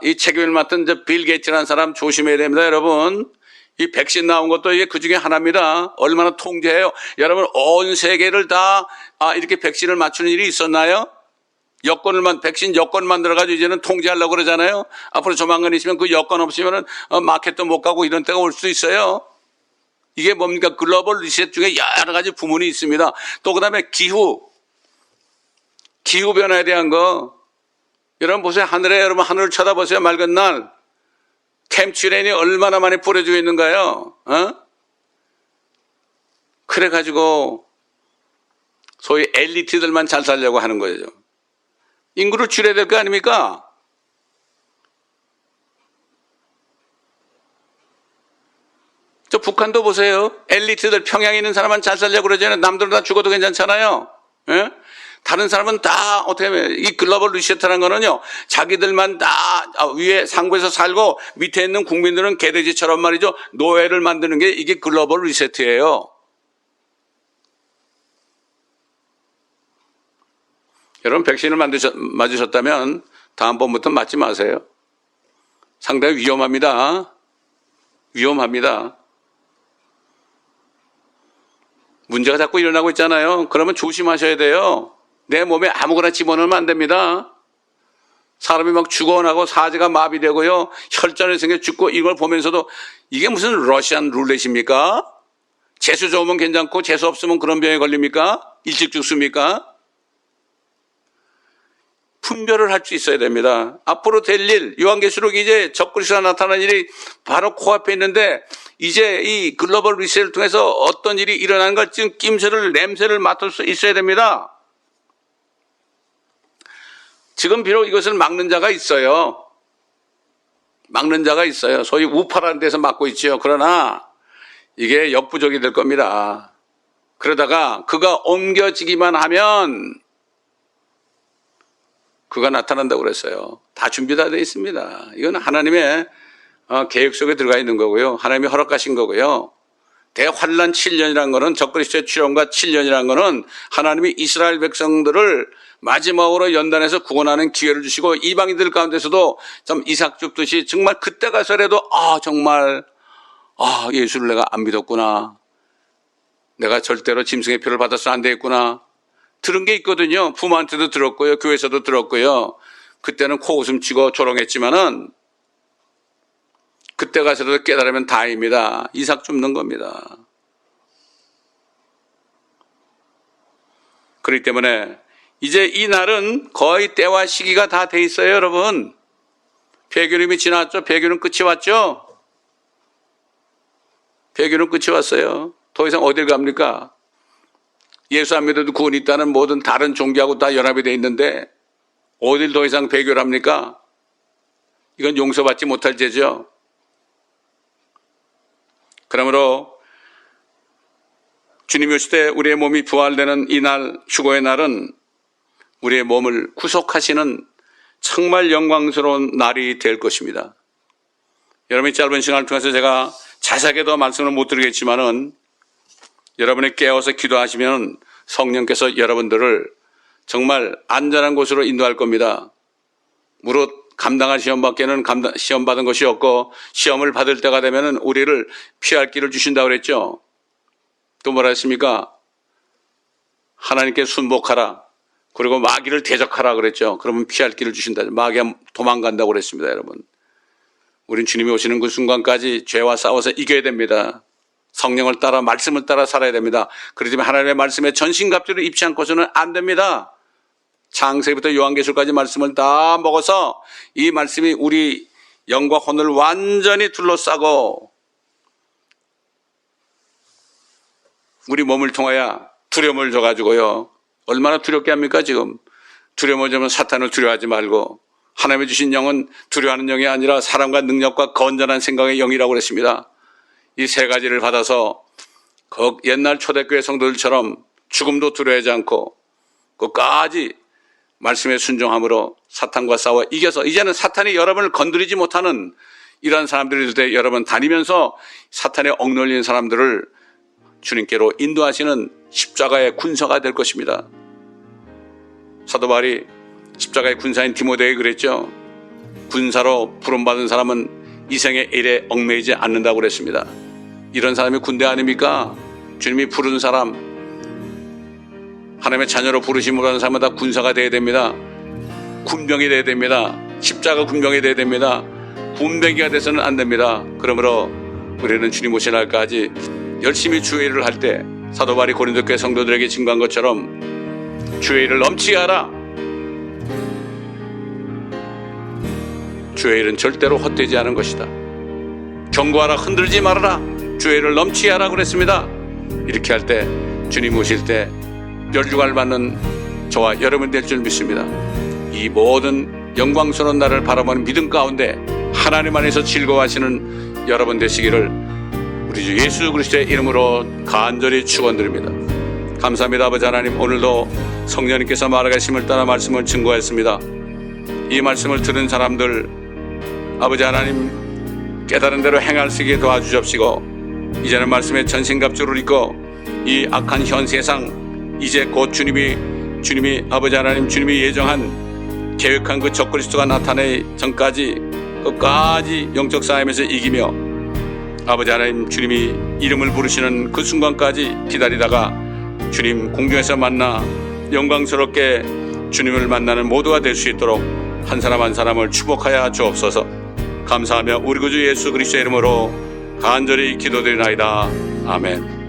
S1: 이 책임을 맡은 빌 게이츠라는 사람 조심해야 됩니다, 여러분. 이 백신 나온 것도 이게 그 중에 하나입니다. 얼마나 통제해요. 여러분, 온 세계를 다 이렇게 백신을 맞추는 일이 있었나요? 백신 여권 만들어가지고 이제는 통제하려고 그러잖아요. 앞으로 조만간 있으면 그 여권 없으면은 마켓도 못 가고 이런 때가 올 수도 있어요. 이게 뭡니까? 글로벌 리셋 중에 여러 가지 부문이 있습니다. 또 그 다음에 기후변화에 대한 거. 여러분 보세요. 여러분 하늘을 쳐다보세요. 맑은 날. 캠츄레인이 얼마나 많이 뿌려지고 있는가요? 그래가지고 소위 엘리트들만 잘 살려고 하는 거예요. 인구를 줄여야 될 거 아닙니까? 저 북한도 보세요. 엘리트들 평양에 있는 사람만 잘 살려고 그러잖아요. 남들은 다 죽어도 괜찮잖아요. 예? 다른 사람은 다 어떻게 하면 이 글로벌 리셋이라는 거는요, 자기들만 다 위에 상부에서 살고 밑에 있는 국민들은 개돼지처럼 말이죠, 노예를 만드는 게 이게 글로벌 리셋이에요. 여러분 백신을 맞으셨다면 다음번부터 맞지 마세요. 상당히 위험합니다. 위험합니다. 문제가 자꾸 일어나고 있잖아요. 그러면 조심하셔야 돼요. 내 몸에 아무거나 집어넣으면 안 됩니다. 사람이 막 죽어나고 사지가 마비되고요, 혈전이 생겨 죽고, 이걸 보면서도 이게 무슨 러시안 룰렛입니까? 재수 좋으면 괜찮고 재수 없으면 그런 병에 걸립니까? 일찍 죽습니까? 분별을 할 수 있어야 됩니다. 앞으로 될 일, 요한계시록이 이제 적그리스도가 나타난 일이 바로 코앞에 있는데, 이제 이 글로벌 리셋을 통해서 어떤 일이 일어나는 걸 지금 낌새를, 냄새를 맡을 수 있어야 됩니다. 지금 비록 이것을 막는 자가 있어요. 막는 자가 있어요. 소위 우파라는 데서 막고 있죠. 그러나 이게 역부족이 될 겁니다. 그러다가 그가 옮겨지기만 하면 그가 나타난다고 그랬어요. 다 준비 다 되어 있습니다. 이건 하나님의 계획 속에 들어가 있는 거고요. 하나님이 허락하신 거고요. 대환란 7년이라는 거는, 적그리스도의 출현과 7년이라는 거는 하나님이 이스라엘 백성들을 마지막으로 연단해서 구원하는 기회를 주시고, 이방인들 가운데서도 좀 이삭 줍듯이 정말 그때 가서라도 정말 예수를 내가 안 믿었구나, 내가 절대로 짐승의 표를 받아서 안 되겠구나, 들은 게 있거든요. 부모한테도 들었고요, 교회에서도 들었고요. 그때는 코웃음 치고 조롱했지만은 그때 가서도 깨달으면 다행입니다. 이삭 줍는 겁니다. 그렇기 때문에 이제 이 날은 거의 때와 시기가 다 돼 있어요, 여러분. 폐교림이 지났죠? 폐교는 끝이 왔죠? 폐교는 끝이 왔어요. 더 이상 어딜 갑니까? 예수 안 믿어도 구원이 있다는 모든 다른 종교하고 다 연합이 돼 있는데 어딜 더 이상 배교를 합니까? 이건 용서받지 못할 죄죠. 그러므로 주님이 오실 때 우리의 몸이 부활되는 이 날, 휴거의 날은 우리의 몸을 구속하시는 정말 영광스러운 날이 될 것입니다. 여러분이 짧은 시간을 통해서 제가 자세하게 더 말씀을 못 드리겠지만은, 여러분이 깨어서 기도하시면 성령께서 여러분들을 정말 안전한 곳으로 인도할 겁니다. 무릇 감당할 시험밖에는 시험 받은 것이 없고, 시험을 받을 때가 되면 우리를 피할 길을 주신다고 그랬죠. 또 뭐라 했습니까? 하나님께 순복하라, 그리고 마귀를 대적하라 그랬죠. 그러면 피할 길을 주신다. 마귀가 도망간다고 그랬습니다. 여러분, 우린 주님이 오시는 그 순간까지 죄와 싸워서 이겨야 됩니다. 성령을 따라, 말씀을 따라 살아야 됩니다. 그렇지만 하나님의 말씀에 전신갑주를 입지 않고서는 안 됩니다. 창세기부터 요한계시록까지 말씀을 다 먹어서 이 말씀이 우리 영과 혼을 완전히 둘러싸고 우리 몸을 통하여 두려움을 줘가지고요, 얼마나 두렵게 합니까? 지금 두려움을 주면 사탄을 두려워하지 말고, 하나님이 주신 영은 두려워하는 영이 아니라 사랑과 능력과 건전한 생각의 영이라고 그랬습니다. 이 세 가지를 받아서 그 옛날 초대교회 성도들처럼 죽음도 두려워하지 않고 끝까지 말씀에 순종함으로 사탄과 싸워 이겨서, 이제는 사탄이 여러분을 건드리지 못하는 이런 사람들이 있을 때 여러분 다니면서 사탄에 억눌린 사람들을 주님께로 인도하시는 십자가의 군사가 될 것입니다. 사도 바울이 십자가의 군사인 디모데에게 그랬죠. 군사로 부름받은 사람은 이생의 일에 얽매이지 않는다고 그랬습니다. 이런 사람이 군대 아닙니까? 주님이 부른 사람, 하나님의 자녀로 부르심을 받은 사람은 다 군사가 되어야 됩니다. 군병이 되어야 됩니다. 십자가 군병이 되어야 됩니다. 군병이가 돼서는 안 됩니다. 그러므로 우리는 주님 오신 날까지 열심히 주의 일을 할 때 사도 바울이 고린도 교회 성도들에게 증거한 것처럼 주의 일을 넘치게 하라. 주의 일은 절대로 헛되지 않은 것이다. 경고하라, 흔들지 말아라, 주의 일을 넘치게 하라 그랬습니다. 이렇게 할 때 주님 오실 때 멸류관을 받는 저와 여러분 될 줄 믿습니다. 이 모든 영광스러운 날을 바라보는 믿음 가운데 하나님 안에서 즐거워하시는 여러분 되시기를 우리 주 예수 그리스도의 이름으로 간절히 축원드립니다. 감사합니다. 아버지 하나님, 오늘도 성령님께서 말하심을 따라 말씀을 증거했습니다. 이 말씀을 들은 사람들 아버지 하나님 깨달은 대로 행할 수 있게 도와주십시고 이제는 말씀의 전신갑주를 입고 이 악한 현 세상 이제 곧 주님이 아버지 하나님 주님이 예정한 계획한 그 적그리스도가 나타나기 전까지 끝까지 영적 싸움에서 이기며 아버지 하나님 주님이 이름을 부르시는 그 순간까지 기다리다가 주님 공중에서 만나 영광스럽게 주님을 만나는 모두가 될 수 있도록 한 사람 한 사람을 축복하여 주옵소서. 감사하며 우리 구주 예수 그리스도의 이름으로 간절히 기도드리나이다. 아멘.